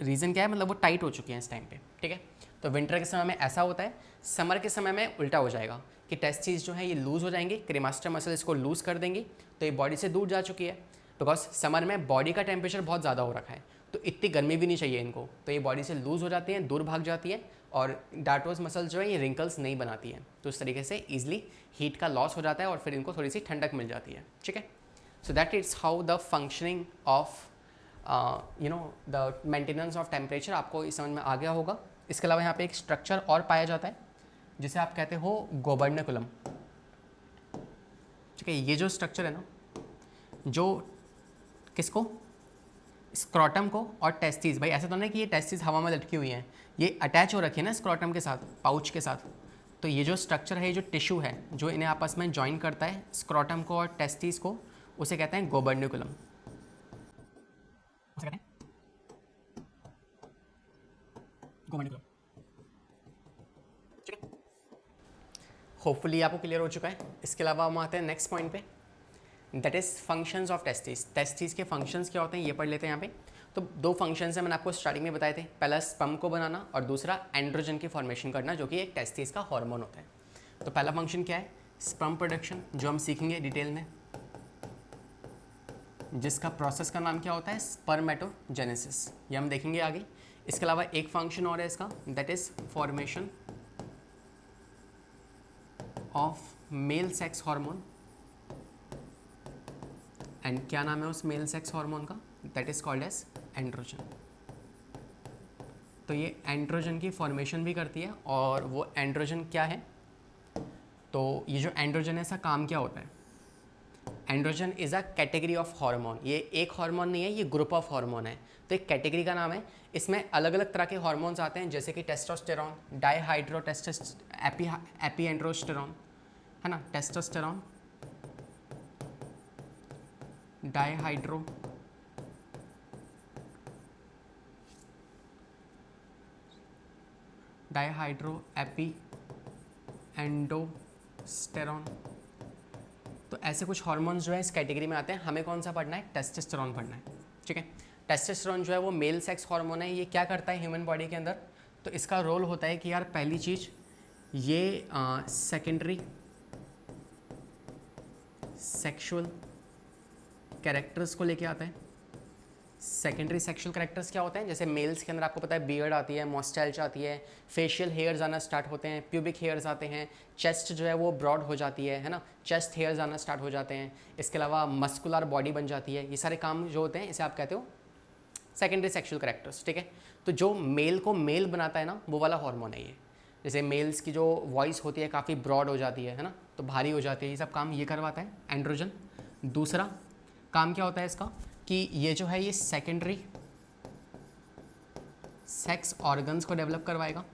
रीज़न क्या है, मतलब वो टाइट हो चुकी हैं इस टाइम पे। ठीक है, तो विंटर के समय में ऐसा होता है, समर के समय में उल्टा हो जाएगा कि टेस्टिस जो है ये लूज़ हो जाएंगे, क्रीमास्टर मसल इसको लूज़ कर देंगी, तो ये बॉडी से दूर जा चुकी है, बिकॉज समर में बॉडी का टेम्परेचर बहुत ज़्यादा हो रखा है, तो इतनी गर्मी भी नहीं चाहिए इनको, तो ये बॉडी से लूज़ हो जाती हैं, दूर भाग जाती है और डार्टोज मसल जो है ये रिंकल्स नहीं बनाती है, तो इस तरीके से ईजिली हीट का लॉस हो जाता है और फिर इनको थोड़ी सी ठंडक मिल जाती है। ठीक है, so that is how the functioning of the maintenance of temperature आपको इस समझ में आ गया होगा। इसके अलावा यहाँ पे एक स्ट्रक्चर और पाया जाता है जिसे आप कहते हो गोबर्निकुलम। ठीक है, ये जो स्ट्रक्चर है ना, जो किसको, स्क्रॉटम को और टेस्टिस, भाई ऐसा तो नहीं कि ये टेस्टिस हवा में लटकी हुई हैं, ये अटैच हो रखी है ना स्क्रॉटम के साथ, पाउच के साथ। तो ये जो स्ट्रक्चर है, ये जो टिश्यू है जो इन्हें आपस में ज्वाइन करता है स्क्रॉटम को और टेस्टिस को, उसे कहते हैं गोबर्निकुलम। उसे कहते हैं गोबर्निकुलम। ठीक है, होपफुली आपको क्लियर हो चुका है। इसके अलावा हम आते हैं नेक्स्ट पॉइंट पे, that is functions of testis. Testis के फंक्शंस क्या होते हैं ये पढ़ लेते हैं यहाँ पे। तो दो फंक्शंस हैं, मैंने आपको स्टार्टिंग में बताए थे, पहला स्पर्म को बनाना और दूसरा एंड्रोजन की फॉर्मेशन करना, जो कि एक टेस्टिस का हार्मोन होता है। तो पहला फंक्शन क्या है, स्पर्म प्रोडक्शन, जो हम सीखेंगे डिटेल में, जिसका प्रोसेस का नाम क्या होता है, स्पर्मेटोजेनेसिस, ये हम देखेंगे आगे। इसके अलावा एक फंक्शन और है इसका, that is formation of male sex hormone. And क्या नाम है उस मेल सेक्स हार्मोन का, that is called as androgen. तो ये एंड्रोजन की फॉर्मेशन भी करती है। और वो एंड्रोजन क्या है, तो ये जो एंड्रोजन है इसका काम क्या होता है, androgen is a category of hormone. ये एक हार्मोन नहीं है, ये ग्रुप ऑफ हार्मोन है, तो एक कैटेगरी का नाम है। इसमें अलग अलग तरह के हार्मोन्स आते हैं, जैसे कि टेस्टोस्टेरॉन, एपीएंड्रोस्टेरॉन, है ना, टेस्टोस्टेरॉन, डाईहाइड्रो एपी एंडोस्टेरॉन। तो ऐसे कुछ हार्मोन्स जो है इस कैटेगरी में आते हैं। हमें कौन सा पढ़ना है, टेस्टोस्टेरॉन पढ़ना है। ठीक है, टेस्टोस्टेरॉन जो है वो मेल सेक्स हार्मोन है। ये क्या करता है ह्यूमन बॉडी के अंदर, तो इसका रोल होता है कि यार पहली चीज़ ये सेकेंडरी सेक्सुअल कैरेक्टर्स को लेके आता है। सेकेंडरी सेक्सुअल कैरेक्टर्स क्या होते हैं, जैसे मेल्स के अंदर आपको पता है बियर्ड आती है, मॉस्टैल्च आती है, फेशियल हेयर्स आना स्टार्ट होते हैं, प्यूबिक हेयर्स आते हैं, चेस्ट जो है वो ब्रॉड हो जाती है ना, चेस्ट हेयर्स आना स्टार्ट हो जाते हैं। इसके अलावा मस्कुलर बॉडी बन जाती है। ये सारे काम जो होते हैं इसे आप कहते हो सेकेंडरी सेक्सुअल कैरेक्टर्स। ठीक है, तो जो मेल को मेल बनाता है ना, वो वाला हार्मोन है ये। जैसे मेल्स की जो वॉइस होती है काफ़ी ब्रॉड हो जाती है ना, तो भारी हो जाती है, ये सब काम ये करवाता है एंड्रोजन। दूसरा काम क्या होता है इसका, कि ये जो है ये सेकेंडरी सेक्स ऑर्गन्स को डेवलप करवाएगा।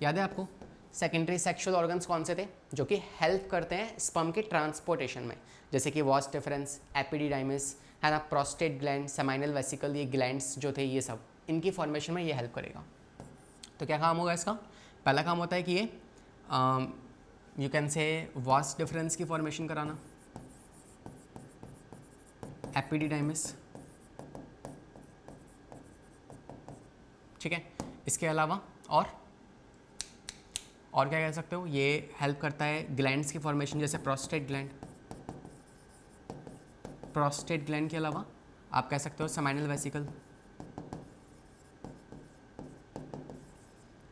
याद है आपको सेकेंडरी सेक्सुअल ऑर्गन्स कौन से थे, जो कि हेल्प करते हैं स्पर्म के ट्रांसपोर्टेशन में, जैसे कि वॉस डिफरेंस, एपिडिडाइमिस, है ना, प्रोस्टेट ग्लैंड, सेमाइनल वेसिकल, ये ग्लैंड्स जो थे ये सब इनकी फॉर्मेशन में ये हेल्प करेगा। तो क्या काम होगा इसका, पहला काम होता है कि ये you can say was difference की फॉर्मेशन कराना, एपिडिडाइमिस। ठीक है, इसके अलावा और क्या कह सकते हो, ये हेल्प करता है ग्लैंड्स की फॉर्मेशन, जैसे प्रोस्टेट ग्लैंड। प्रोस्टेट ग्लैंड के अलावा आप कह सकते हो सेमाइनल वेसिकल।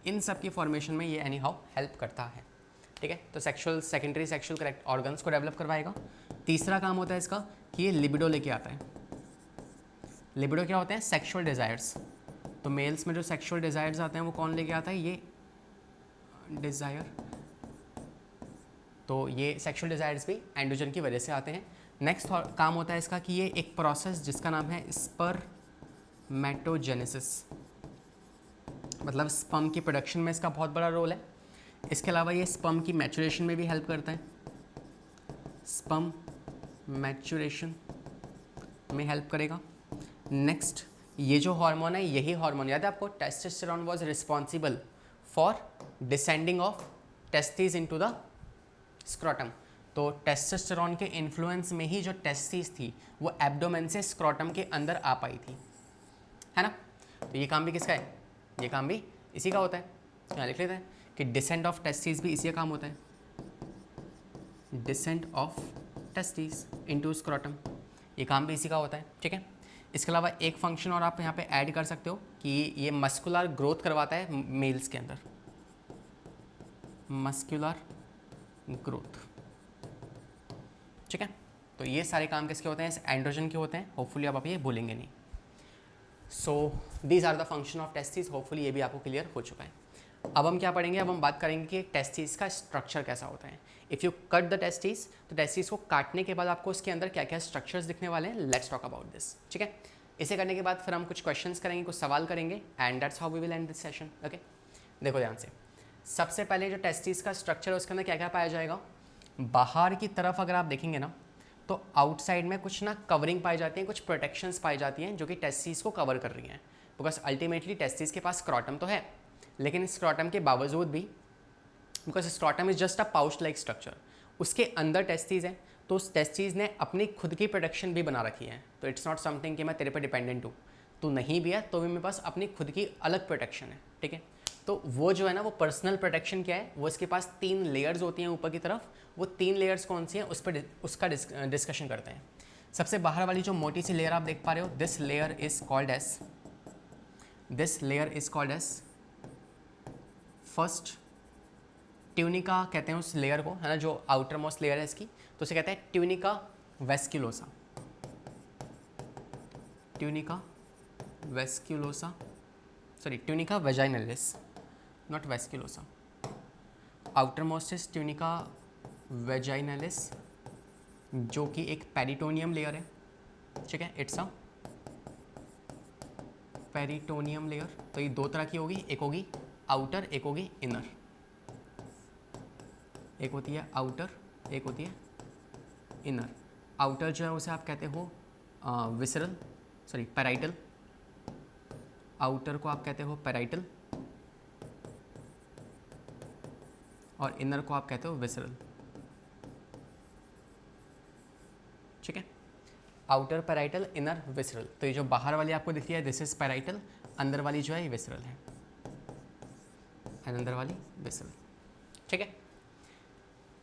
इन सब की फॉर्मेशन में ये एनी हाउ हेल्प करता है। ठीक है, तो सेकेंडरी सेक्सुअल करेक्ट ऑर्गन्स को डेवलप करवाएगा। तीसरा काम होता है इसका कि ये लिबिडो लेके आता है। लिबिडो क्या होते हैं, सेक्सुअल डिज़ायर्स। तो मेल्स में जो सेक्सुअल डिज़ायर्स आते हैं वो कौन लेके आता है, ये डिज़ायर। तो ये सेक्सुअल डिज़ायर्स भी एंड्रोजन की वजह से आते हैं। नेक्स्ट काम होता है इसका कि ये एक प्रोसेस जिसका नाम है स्पर्मेटोजेनेसिस, मतलब स्पर्म की प्रोडक्शन में इसका बहुत बड़ा रोल है। इसके अलावा ये स्पर्म की मैचुरेशन में भी हेल्प करता है, स्पर्म मैचुरेशन में हेल्प करेगा। नेक्स्ट ये जो हार्मोन है, यही हार्मोन याद है आपको, testosterone was responsible for descending of testis into the scrotum. तो टेस्टोस्टेरोन के इन्फ्लुएंस में ही जो टेस्टिस थी वो एब्डोमेन से स्क्रॉटम के अंदर आ पाई थी, है ना। तो ये काम भी किसका है, ये काम भी इसी का होता है। यहाँ लिख लेते हैं कि डिसेंट ऑफ टेस्टिस भी इसी का काम होता है, descent of testis into scrotum, ये काम भी इसी का होता है। ठीक है, इसके अलावा एक फंक्शन और आप यहाँ पे ऐड कर सकते हो कि ये मस्कुलर ग्रोथ करवाता है मेल्स के अंदर, मस्कुलर ग्रोथ। ठीक है, तो ये सारे काम किसके होते हैं, इस एंड्रोजन के होते हैं। होपफुली अब आप ये भूलेंगे नहीं। So these are the function of testis. Hopefully ये भी आपको क्लियर हो चुका है। अब हम क्या पढ़ेंगे, अब हम बात करेंगे कि टेस्टिस का स्ट्रक्चर कैसा होता है। If you cut the testis, तो टेस्टिस को काटने के बाद आपको उसके अंदर क्या क्या स्ट्रक्चर्स दिखने वाले हैं। Let's talk about this. ठीक है, इसे करने के बाद फिर हम कुछ क्वेश्चंस करेंगे, कुछ सवाल करेंगे, and that's how we will end this session. Okay, देखो ध्यान से। सबसे पहले जो टेस्टिस का स्ट्रक्चर है उसके अंदर क्या क्या पाया जाएगा। बाहर की तरफ अगर आप देखेंगे ना, तो आउटसाइड में कुछ ना कवरिंग पाई जाती है, कुछ प्रोटेक्शंस पाई जाती हैं जो कि टेस्टिस को कवर कर रही हैं। बिकॉज अल्टीमेटली टेस्टिस के पास स्क्रॉटम तो है, लेकिन स्क्रॉटम के बावजूद भी, because scrotum is just a pouch like structure, उसके अंदर टेस्टिस है, तो उस टेस्टिस ने अपनी खुद की प्रोटेक्शन भी बना रखी है। तो इट्स नॉट समथिंग कि मैं तेरे पे डिपेंडेंट हूँ, तू नहीं भी है तो भी मेरे पास अपनी खुद की अलग प्रोटेक्शन है। ठीक है, तो वो जो है ना, वो पर्सनल प्रोटेक्शन क्या है, वो इसके पास 3 लेयर्स होती हैं ऊपर की तरफ। वो 3 लेयर्स कौन सी हैं, उस पर उसका डिस्कशन करते हैं। सबसे बाहर वाली जो मोटी सी लेयर आप देख पा रहे हो, this layer is called as first tunica कहते हैं उस लेयर को, है ना, जो आउटर मोस्ट लेयर है इसकी, तो उसे कहते हैं tunica vasculosa. Tunica vaginalis, not vasculosa. Outermost is tunica vaginalis, जो कि एक पेरिटोनियम लेयर है। ठीक है, इट्स अ पेरिटोनियम लेयर। तो ये 2 तरह की होगी, एक होगी आउटर, एक होगी इनर। एक होती है आउटर, एक होती है इनर। आउटर जो है उसे आप कहते हो पैराइटल। आउटर को आप कहते हो पैराइटल, और इनर को आप कहते हो विसरल। ठीक है, आउटर पैराइटल, इनर विसरल। तो ये जो बाहर वाली आपको दिखती है, दिस इज पैराइटल, अंदर वाली जो है ये विसरल है, अंदर वाली विसरल। ठीक है,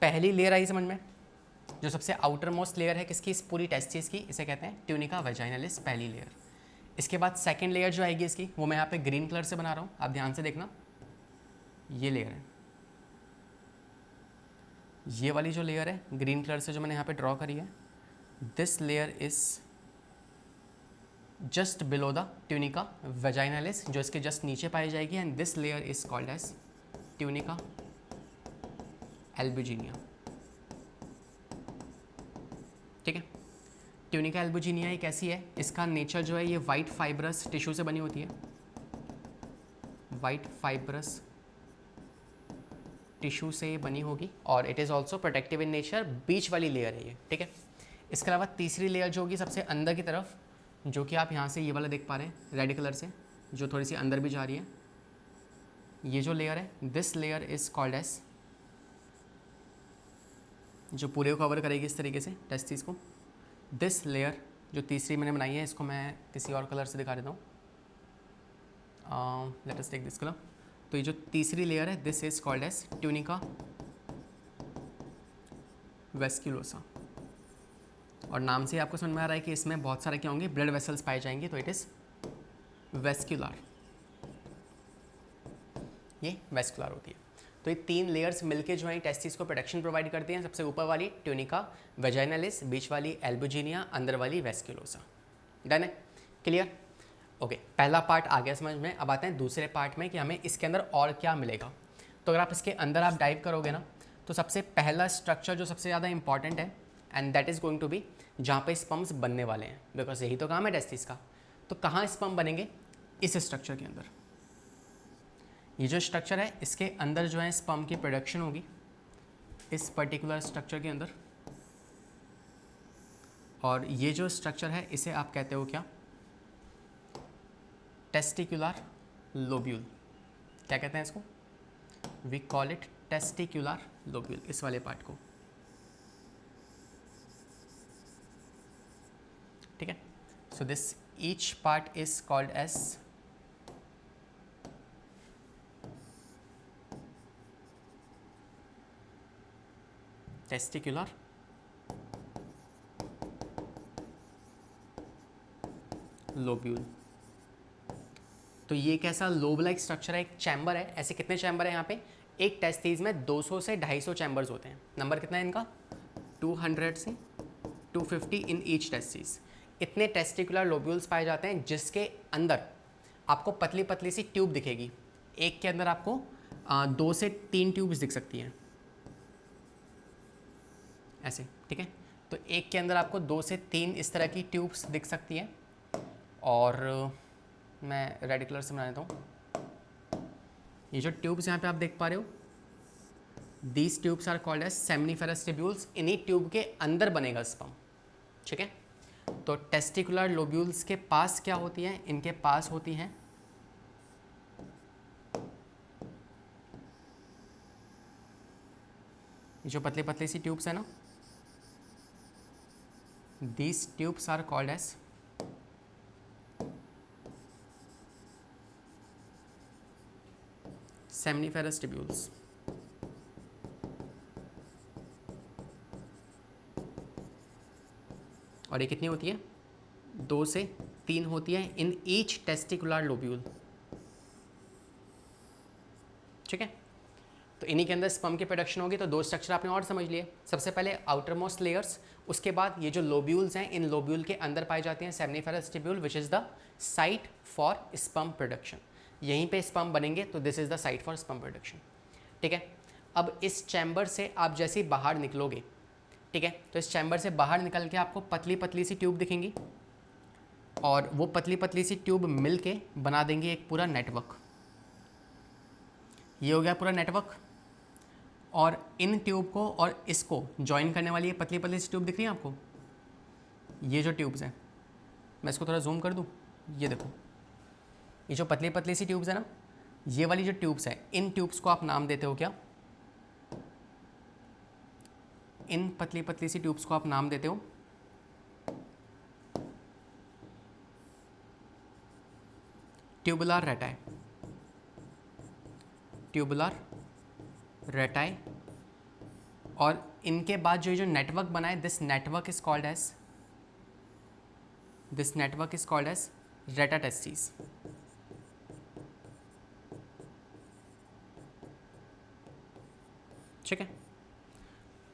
पहली लेयर आई समझ में, जो सबसे आउटर मोस्ट लेयर है किसकी, इस पूरी टेस्टिस की, इसे कहते हैं ट्यूनिका वेजाइनलिस, पहली लेयर। इसके बाद सेकंड लेयर जो आएगी इसकी, वो मैं यहाँ पे ग्रीन कलर से बना रहा हूँ, आप ध्यान से देखना। ये लेयर है, ये वाली जो लेयर है ग्रीन कलर से जो मैंने यहाँ पे ड्रॉ करी है, this layer is just below the tunica vaginalis, जो इसके जस्ट नीचे पाई जाएगी, and this layer is called as tunica albuginea. ठीक है, ट्यूनिका एल्बुजिनिया एक ऐसी है, इसका नेचर जो है ये वाइट फाइब्रस टिश्यू से बनी होती है, वाइट फाइब्रस टिश्यू से बनी होगी, और it is also protective in nature. बीच वाली लेयर है ये। ठीक है, इसके अलावा तीसरी लेयर जो होगी सबसे अंदर की तरफ, जो कि आप यहाँ से ये वाला देख पा रहे हैं रेड कलर से, जो थोड़ी सी अंदर भी जा रही है, ये जो लेयर है, this layer is called as, जो पूरे को कवर करेगी इस तरीके से टेस्टिस को। दिस लेयर जो तीसरी मैंने बनाई है, इसको मैं किसी और कलर से दिखा देता हूँ, let us take this colour. तो ये जो तीसरी लेयर है, this is called as tunica vasculosa, और नाम से आपको समझ में आ रहा है कि इसमें बहुत सारे क्या होंगे, ब्लड वेसल्स पाए जाएंगे, तो इट इज़ वेस्क्यूलर, ये वेस्कुलर होती है। तो ये 3 लेयर्स मिलके जो है टेस्टिस को प्रोटेक्शन प्रोवाइड करती हैं। सबसे ऊपर वाली ट्यूनिका वेजाइनलिस, बीच वाली एल्बुजिनिया, अंदर वाली वेस्क्यूलोसा। डन है, क्लियर? ओके, पहला पार्ट आ गया समझ में। अब आते हैं दूसरे पार्ट में कि हमें इसके अंदर और क्या मिलेगा। तो अगर आप इसके अंदर आप डाइव करोगे ना, तो सबसे पहला स्ट्रक्चर जो सबसे ज़्यादा इंपॉर्टेंट है, and that is going to be जहाँ पे स्पर्म्स बनने वाले हैं, बिकॉज यही तो काम है टेस्टिस का। तो कहाँ स्पर्म बनेंगे, इस स्ट्रक्चर के अंदर। ये जो स्ट्रक्चर है, इसके अंदर जो है स्पर्म की प्रोडक्शन होगी, इस पर्टिकुलर स्ट्रक्चर के अंदर। और ये जो स्ट्रक्चर है, इसे आप कहते हो क्या, टेस्टिकुलर लोब्यूल। क्या कहते हैं इसको, we call it testicular lobule, इस वाले पार्ट को। ठीक है, so this each part is called as testicular lobule. तो ये कैसा लोब लाइक स्ट्रक्चर है, एक चैम्बर है। ऐसे कितने चैम्बर है यहाँ पे? एक टेस्टिस में 200 से 250 चैम्बर्स होते हैं। नंबर कितना है इनका? 200 से 250 इन ईच टेस्टिस। इतने टेस्टिकुलर लोब्यूल्स पाए जाते हैं जिसके अंदर आपको पतली पतली सी ट्यूब दिखेगी। एक के अंदर आपको 2 से 3 ट्यूब्स दिख सकती हैं ऐसे, ठीक है। तो एक के अंदर आपको 2 से 3 इस तरह की ट्यूब्स दिख सकती हैं। और मैं रेड कलर से बना देता हूँ। ये जो ट्यूब्स यहाँ पे आप देख पा रहे हो, these tubes are called as seminiferous tubules. इन्हीं ट्यूब के अंदर बनेगा स्पर्म, ठीक है। तो टेस्टिकुलर लोब्यूल्स के पास क्या होती हैं? इनके पास होती हैं जो पतली पतली सी ट्यूब्स है ना, these tubes are called as seminiferous tubules. और ये कितनी होती है? 2 से 3 होती है इन ईच टेस्टिकुलर लोब्यूल, ठीक है। तो इन्हीं के अंदर स्पर्म की प्रोडक्शन होगी। तो 2 स्ट्रक्चर आपने और समझ लिए। सबसे पहले आउटर मोस्ट लेयर्स, उसके बाद ये जो लोब्यूल्स हैं, इन लोब्यूल के अंदर पाई जाती हैं seminiferous tubule, which is the site for sperm production. यहीं पे स्पर्म बनेंगे, तो this is the site for sperm production, ठीक है। अब इस चैम्बर से आप जैसे ही बाहर निकलोगे, ठीक है, तो इस चैम्बर से बाहर निकल के आपको पतली पतली सी ट्यूब दिखेंगी और वो पतली पतली सी ट्यूब मिल के बना देंगे एक पूरा नेटवर्क। ये हो गया पूरा नेटवर्क। और इन ट्यूब को और इसको जॉइन करने वाली ये पतली पतली सी ट्यूब दिख रही है आपको? ये जो ट्यूब्स हैं, मैं इसको थोड़ा जूम कर दूँ, ये देखो, ये जो पतली पतली सी ट्यूब्स है ना, ये वाली जो ट्यूब्स है, इन ट्यूब्स को आप नाम देते हो क्या? इन पतली पतली सी ट्यूब्स को आप नाम देते हो ट्यूबुलर रेटाई। ट्यूबुलर रेटाई। और इनके बाद जो नेटवर्क बना है, this network is called as rete testis. ठीक है।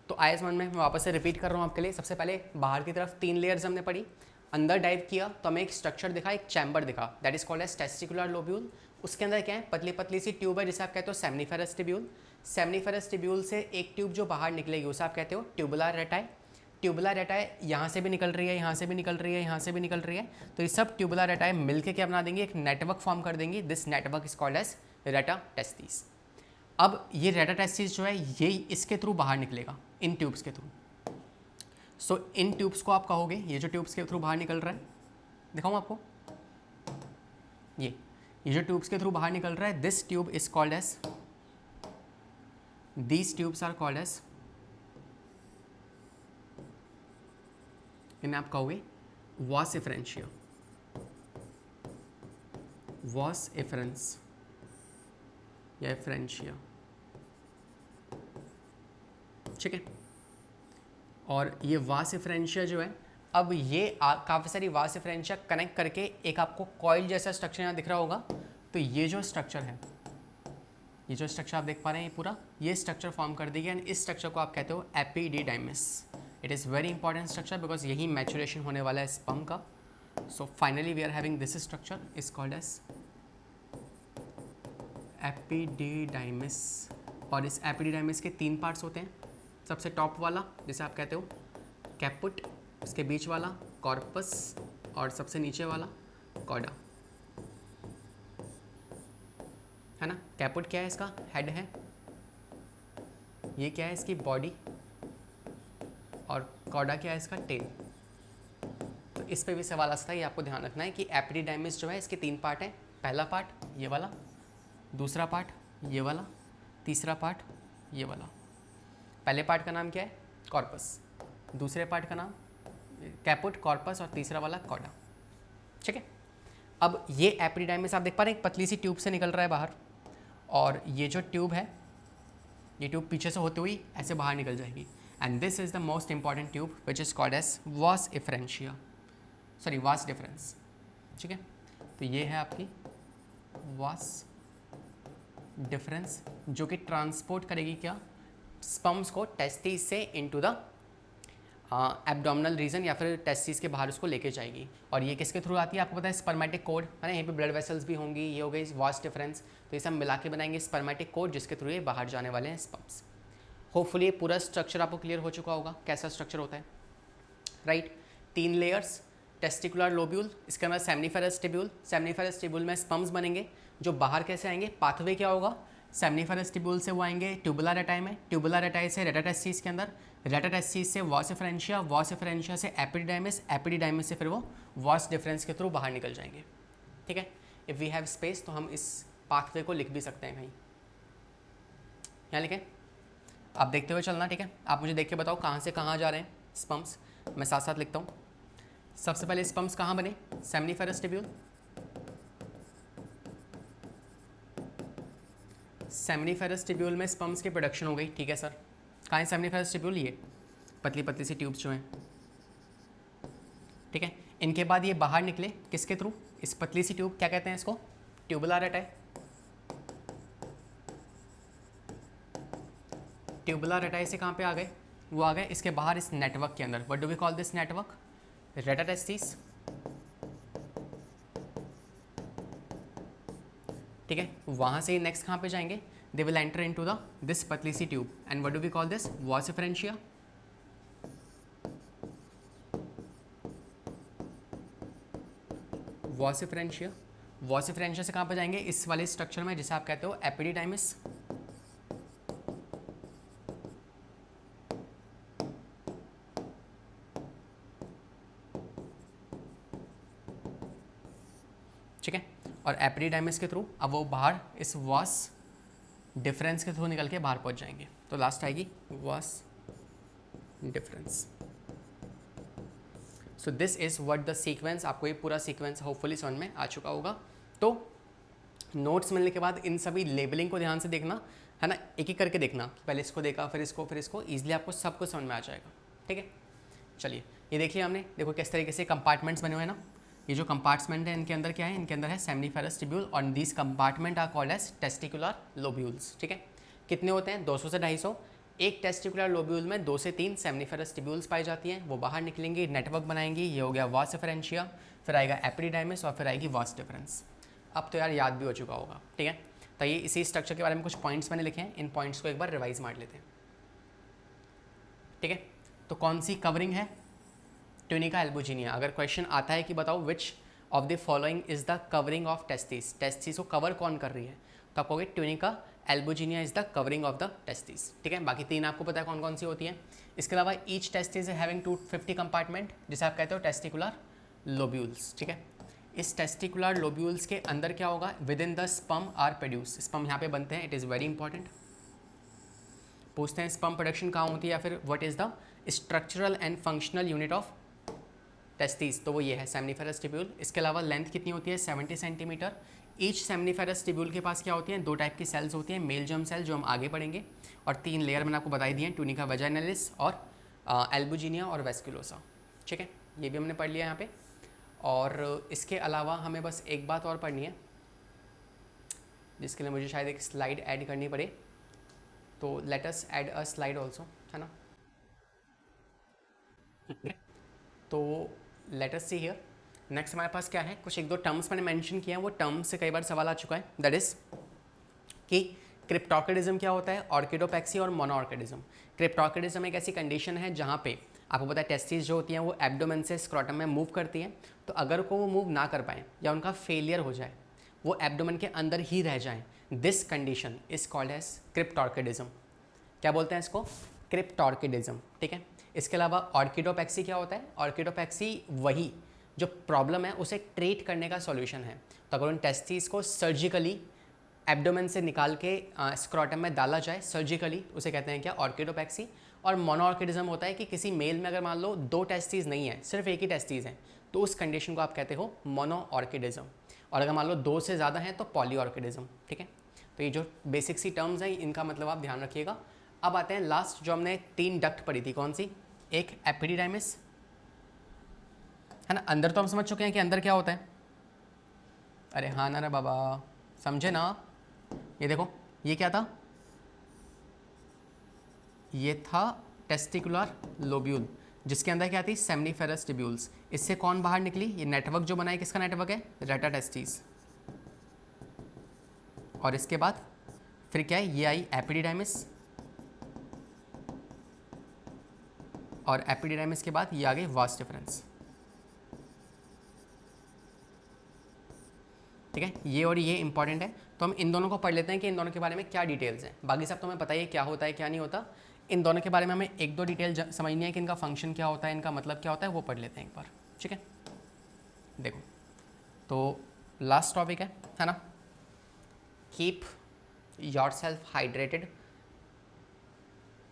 तो आए समझ में? मैं वापस से रिपीट कर रहा हूँ आपके लिए। सबसे पहले बाहर की तरफ 3 लेयर्स हमने पढ़ी, अंदर डाइव किया तो हमें एक स्ट्रक्चर दिखा, एक चैम्बर दिखा, that is called as testicular lobule. उसके अंदर क्या है? पतली पतली सी ट्यूब है जिसे आप कहते हो सेमनीफेरस ट्यूब्यूल। सेमनीफेरस ट्यूब्यूल से एक ट्यूब जो बाहर निकलेगी उसे आप कहते हो ट्यूबुलर रेटाई। ट्यूबुलर रेटाई यहाँ से भी निकल रही है, यहाँ से भी निकल रही है, यहाँ से भी निकल रही है। तो ये सब ट्यूबुलर रेटाई मिलकर क्या बना देंगे? एक नेटवर्क फॉर्म कर देंगी। This network is called as rete testis. अब ये रेटा टेस्टिस जो है ये इसके थ्रू बाहर निकलेगा, इन ट्यूब्स के थ्रू। सो इन ट्यूब्स को आप कहोगे, ये जो ट्यूब्स के थ्रू बाहर निकल रहा है, दिखाऊँ आपको, ये जो ट्यूब्स के थ्रू बाहर निकल रहा है, this tube is called as, these tubes are called as, इन्हें आप कहोगे वॉस एफरेंशिया, वॉस एफरेंस या एफरेंशिया, ठीक है। और ये वास एफरेंशिया जो है, अब ये काफ़ी सारी वास एफरेंशिया कनेक्ट करके एक आपको कॉइल जैसा स्ट्रक्चर यहाँ दिख रहा होगा। तो ये जो स्ट्रक्चर है, ये जो स्ट्रक्चर आप देख पा रहे हैं, ये पूरा ये स्ट्रक्चर फॉर्म कर देगी। एंड इस स्ट्रक्चर को आप कहते हो epididymis. It is very important structure because यही मैचुरेशन होने वाला है स्पर्म का। So finally we are having this structure is called as epididymis. और इस एपिडिडाइमिस के 3 पार्ट्स होते हैं। सबसे टॉप वाला जिसे आप कहते हो कैपुट, इसके बीच वाला कॉर्पस, और सबसे नीचे वाला कॉडा, है ना। कैपुट क्या है? इसका हेड है। ये क्या है? इसकी बॉडी। और कॉडा क्या है? इसका टेल। तो इस पे भी सवाल आ सकता है, ये आपको ध्यान रखना है कि एपिडिडाइमिस जो है इसके 3 पार्ट हैं। पहला पार्ट ये वाला, दूसरा पार्ट ये वाला, तीसरा पार्ट ये वाला। पहले पार्ट का नाम क्या है? कॉर्पस। दूसरे पार्ट का नाम कैपुट, कॉर्पस, और तीसरा वाला कॉडा, ठीक है। अब ये एपिडिडाइमिस आप देख पा रहे हैं, एक पतली सी ट्यूब से निकल रहा है बाहर, और ये जो ट्यूब है, ये ट्यूब पीछे से होते हुई ऐसे बाहर निकल जाएगी। And this is the most important tube which is called as vas efferentia, sorry vas deferens. ठीक है। तो ये है आपकी वास डिफरेंस जो कि ट्रांसपोर्ट करेगी क्या, स्पर्म्स को टेस्टिस से इनटू द एब्डोमिनल रीजन या फिर टेस्टिस के बाहर उसको लेके जाएगी। और ये किसके थ्रू आती है आपको पता है, स्पर्मेटिक कोड है ना, यहीं पे ब्लड वेसल्स भी होंगी, ये हो गई वास डिफरेंस। तो ये सब मिला के बनाएंगे स्पर्मेटिक कोड जिसके थ्रू ये बाहर जाने वाले हैं स्पर्म्स। होपफुली ये पूरा स्ट्रक्चर आपको क्लियर हो चुका होगा कैसा स्ट्रक्चर होता है, राइट। 3 लेयर्स, टेस्टिकुलर लोब्यूल, इसके अंदर सेमनीफेरस टिब्यूल, सेमनीफेरस टिब्यूल में स्पर्म्स बनेंगे जो बाहर कैसे आएंगे, पाथवे क्या होगा, सेमनीफेरस टिब्यूल से वो आएंगे ट्यूबुलर रेटाई में, ट्यूबुलर रेटाई से रेटाटेस्टिस के अंदर, रेटाटेस्टिस से वॉस डिफरेंशिया, वॉस डिफरेंशिया से एपिडिडाइमिस, एपिडिडाइमिस से फिर वो वॉस डिफरेंस के थ्रू बाहर निकल जाएंगे। ठीक है, इफ़ वी हैव स्पेस तो हम इस पाथवे को लिख भी सकते हैं कहीं, यहाँ लिखें, आप देखते हुए चलना। ठीक है, आप मुझे देख के बताओ कहाँ से कहाँ जा रहे हैं स्पर्म्स, मैं साथ साथ लिखता हूँ। सबसे पहले स्पर्म्स कहाँ बने, सेमनीफेरस टिब्यूल, सेमनीफेरस टिब्यूल में स्पर्म्स की प्रोडक्शन हो गई। ठीक है सर, कहाँ है सेमनीफेरस टिब्यूल, ये पतली पतली सी ट्यूब्स जो हैं। ठीक है, इनके बाद ये बाहर निकले किसके थ्रू, इस पतली सी ट्यूब, क्या कहते हैं इसको, ट्यूबुलर रेटाई। ट्यूबुलर रेटाई से कहाँ पे आ गए, वो आ गए इसके बाहर इस नेटवर्क के अंदर। What do we call this network, rete testis. ठीक है, वहाँ से नेक्स्ट कहाँ पे जाएंगे, they will enter into the this पतली सी tube and what do we call this, vas deferentia. Vas deferentia, vas deferentia से कहाँ पे जाएंगे, इस वाले स्ट्रक्चर में जिसे आप कहते हो एपिडिडाइमिस। ठीक है, और एपिडिडाइमिस के थ्रू अब वो बाहर इस वॉस डिफरेंस के थ्रू निकल के बाहर पहुंच जाएंगे। तो लास्ट आएगी was difference. So this is what the sequence, आपको ये पूरा सीक्वेंस होपफुली समझ में आ चुका होगा। तो नोट्स मिलने के बाद इन सभी लेबलिंग को ध्यान से देखना है ना, एक एक करके देखना, पहले इसको देखा फिर इसको, ईजिली आपको सब कुछ समझ में आ जाएगा। ठीक है, चलिए ये देख लिया हमने, देखो किस तरीके से कंपार्टमेंट्स बने हुए हैं ना। ये जो कंपार्टमेंट है इनके अंदर क्या है, इनके अंदर है सेमनीफेरस टिब्यूल और these compartment are called as testicular lobules. ठीक है, कितने होते हैं, 200 से 250। एक टेस्टिकुलर लोब्यूल में 2 से 3 सेमनीफेरस टिब्यूल्स पाई जाती हैं, वो बाहर निकलेंगी, नेटवर्क बनाएंगी, ये हो गया वॉस डिफरेंशिया, फिर आएगा एपिडिडाइमिस और फिर आएगी वॉस डिफरेंस। अब तो यार याद भी हो चुका होगा। ठीक है, तो ये इसी स्ट्रक्चर के बारे में कुछ पॉइंट्स मैंने लिखे हैं, इन पॉइंट्स को एक बार रिवाइज मार लेते हैं। ठीक है, तो कौन सी कवरिंग है, ट्यूनिका एल्बुजिनिया। अगर क्वेश्चन आता है कि बताओ which of the following is the covering of testis, testis को कवर कौन कर रही है, तो आप कहोगे tunica albuginea is the covering of the testis. ठीक है, बाकी 3 आपको पता है कौन कौन सी होती है। इसके अलावा ईच टेस्टिस है हैविंग 250 कंपार्टमेंट, जिसे आप कहते हो टेस्टिकुलर लोब्यूल्स। ठीक है, इस टेस्टिकुलर लोब्यूल्स के अंदर क्या होगा, within the sperm are produce, sperm यहाँ पे बनते हैं, इट इज़ वेरी इंपॉर्टेंट। पूछते हैं स्पर्म प्रोडक्शन कहाँ होती है या फिर what is the structural and functional unit of testis, तो वो ये है सेमनीफेरस टिब्यूल। इसके अलावा लेंथ कितनी होती है, 70 सेंटीमीटर। ईच सेमनीफेरस टिब्यूल के पास क्या होती है, 2 टाइप की सेल्स होती हैं, मेल जर्म सेल जो हम आगे पढ़ेंगे, और 3 लेयर मैंने आपको बताई दी हैं, ट्यूनिका वेजाइनलिस और एल्बुजिनिया और वेस्कुलोसा। ठीक है, ये भी हमने पढ़ लिया यहाँ पे। और इसके अलावा हमें बस एक बात और पढ़नी है, जिसके लिए मुझे शायद एक स्लाइड ऐड करनी पड़े, तो लेट अस ऐड अ स्लाइड ऑल्सो, है ना। तो let us see here, next हमारे पास क्या है, कुछ 1-2 टर्म्स मैंने मेंशन किया है, वो टर्म्स से कई बार सवाल आ चुका है, दैट इज कि क्रिप्टोर्किडिज्म क्या होता है, ऑर्किडोपैक्सी और मोनोऑर्किडिज्म। क्रिप्टोर्किडिज्म एक ऐसी कंडीशन है जहाँ पे आपको पता है टेस्टिस जो होती हैं वो एब्डोमेन से स्क्रोटम में मूव करती हैं, तो अगर को वो मूव ना कर पाएँ या उनका फेलियर हो जाए, वो एब्डोमेन के अंदर ही रह जाएँ, this condition is called as cryptorchidism. क्या बोलते हैं इसको, क्रिप्टोर्किडिज्म। ठीक है, इसके अलावा ऑर्किडोपैक्सी क्या होता है, ऑर्किडोपैक्सी वही जो प्रॉब्लम है उसे ट्रीट करने का सॉल्यूशन है। तो अगर उन टेस्टिस को सर्जिकली एब्डोमेन से निकाल के स्क्रोटम में डाला जाए सर्जिकली, उसे कहते हैं क्या, ऑर्किडोपैक्सी। और मोनोऑर्किडिज्म होता है कि किसी मेल में अगर मान लो 2 टेस्टिस नहीं है, सिर्फ एक ही टेस्टिस है, तो उस कंडीशन को आप कहते हो मोनोऑर्किडिज्म। और अगर मान लो 2 से ज़्यादा हैं तो पॉलीऑर्किडिज्म। ठीक है, तो ये जो बेसिक सी टर्म्स हैं इनका मतलब आप ध्यान रखिएगा। अब आते हैं लास्ट, जो हमने 3 डक्ट पढ़ी थी, कौन सी, एक एपिडिडाइमिस, है ना। अंदर तो हम समझ चुके हैं कि अंदर क्या होता है, अरे हाँ ना रे बाबा, समझे ना। ये देखो, ये क्या था, ये था टेस्टिकुलर लोब्यूल, जिसके अंदर क्या थी, सेमनीफेरस टिब्यूल्स। इससे कौन बाहर निकली, ये नेटवर्क जो बना है किसका नेटवर्क है, रेटा टेस्टिस। और इसके बाद फिर क्या है, ये आई एपिडिडाइमिस, और एपिडिडाइमिस के बाद ये आ गई वास डिफरेंस। ठीक है, ये और ये इंपॉर्टेंट है, तो हम इन दोनों को पढ़ लेते हैं कि इन दोनों के बारे में क्या डिटेल्स हैं। बाकी सब तुम्हें पता ही है क्या होता है क्या नहीं होता। इन दोनों के बारे में हमें एक दो डिटेल समझनी है कि इनका फंक्शन क्या होता है, इनका मतलब क्या होता है, वो पढ़ लेते हैं एक बार। ठीक है, देखो तो लास्ट टॉपिक है ना, कीप योर सेल्फ हाइड्रेटेड।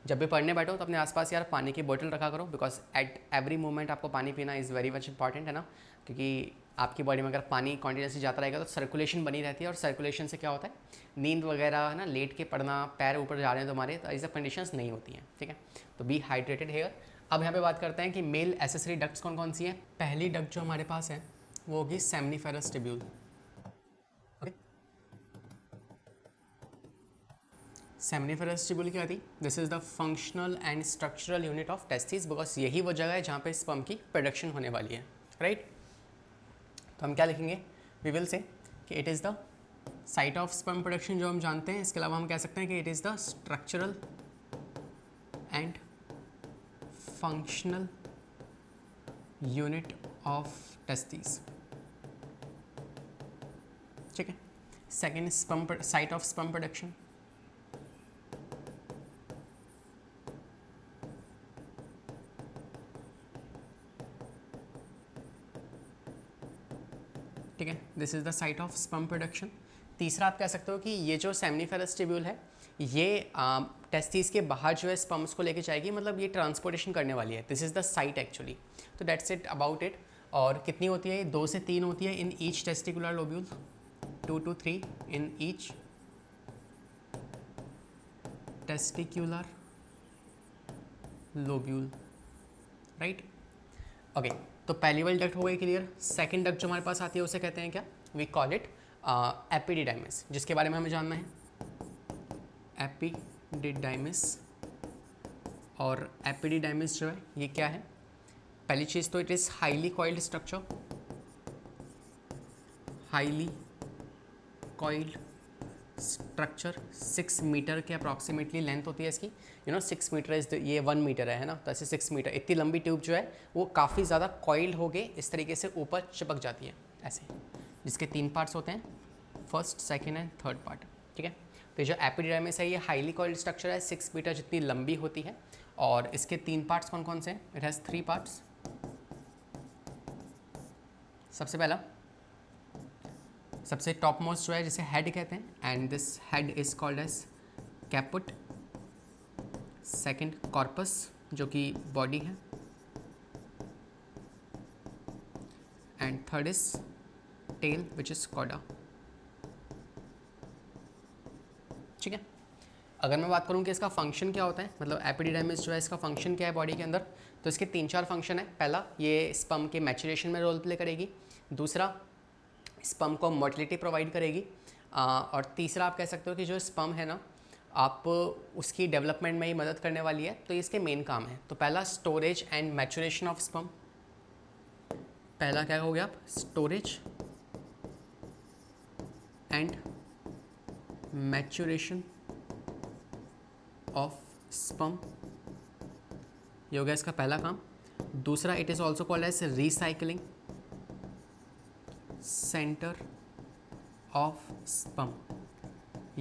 जब भी पढ़ने बैठो तो अपने आसपास यार पानी की बोतल रखा करो, बिकॉज एट एवरी मोमेंट आपको पानी पीना इज़ वेरी मच इंपॉर्टेंट, है ना। क्योंकि आपकी बॉडी में अगर पानी कॉन्टीन्यूसली जाता रहेगा तो सर्कुलेशन बनी रहती है, और सर्कुलेशन से क्या होता है, नींद वगैरह, है ना, लेट के पढ़ना, पैर ऊपर जा रहे हैं तो हमारे, तो ऐसी कंडीशंस नहीं होती हैं। ठीक है, तो बी हाइड्रेटेड हेयर। अब यहाँ पे बात करते हैं कि मेल एसेसरी डक्ट्स कौन कौन सी हैं। पहली डक्ट जो हमारे पास है वो होगी सेमनीफेरस टिब्यूल। सेमनीफेरस टिब्यूल क्या थी, this is the functional and structural unit of testis, because यही वो जगह है जहाँ पे स्पर्म की प्रोडक्शन होने वाली है, राइट। तो हम क्या लिखेंगे, वी विल से कि it is the site of sperm production, जो हम जानते हैं। इसके अलावा हम कह सकते हैं कि it is the structural and functional unit of testis. ठीक है, second sperm site of sperm production, ठीक है, this is the site of sperm production. तीसरा आप कह सकते हो कि ये जो सेमनीफेरस टिब्यूल है, ये टेस्टिस के बाहर जो है स्पर्म्स को लेके जाएगी, मतलब ये ट्रांसपोर्टेशन करने वाली है। This is the site actually, तो दैट्स इट अबाउट इट। और कितनी होती है, 2 से 3 होती है in each testicular lobule, 2 to 3 in each testicular lobule, right. Okay, तो पहली वाली डक्ट हो गई क्लियर। सेकंड डक्ट जो हमारे पास आती है उसे कहते हैं क्या, वी कॉल इट एपिडिडाइमिस, जिसके बारे में हमें जानना है, एपिडिडाइमिस। और एपिडिडाइमिस जो है ये क्या है, पहली चीज़ तो it is highly coiled structure, highly coiled structure, 6 meter के अप्रॉक्सीमेटली लेंथ होती है इसकी, 6 मीटर इज ये 1 मीटर है ना, तो ऐसे 6 मीटर इतनी लंबी ट्यूब जो है वो काफ़ी ज़्यादा कॉइल्ड हो गए इस तरीके से ऊपर चिपक जाती है ऐसे, जिसके 3 पार्ट्स होते हैं, first, second and third part. ठीक है, तो जो एपिडिडाइमिस है ये हाईली कॉइल्ड स्ट्रक्चर है, 6 मीटर जितनी लंबी होती है, और इसके 3 पार्ट्स कौन कौन से हैं, इट हैज़ 3 पार्ट्स। सबसे टॉप मोस्ट जो है जिसे हेड कहते हैं, and this head is called as caput. Second corpus जो कि बॉडी है, and third is tail which is cauda. ठीक है, अगर मैं बात करूं कि इसका फंक्शन क्या होता है, मतलब एपिडिडाइमिस जो है इसका फंक्शन क्या है बॉडी के अंदर, तो इसके 3-4 फंक्शन है। पहला, ये स्पर्म के मैचुरेशन में रोल प्ले करेगी। दूसरा, स्पर्म को मोटिलिटी प्रोवाइड करेगी। और तीसरा आप कह सकते हो कि जो स्पर्म है ना, आप उसकी डेवलपमेंट में ही मदद करने वाली है, तो इसके मेन काम है। तो पहला, storage and maturation of sperm. पहला क्या हो गया आप, storage and maturation of sperm, ये हो गया इसका पहला काम। दूसरा, it is also called as recycling centre of sperm.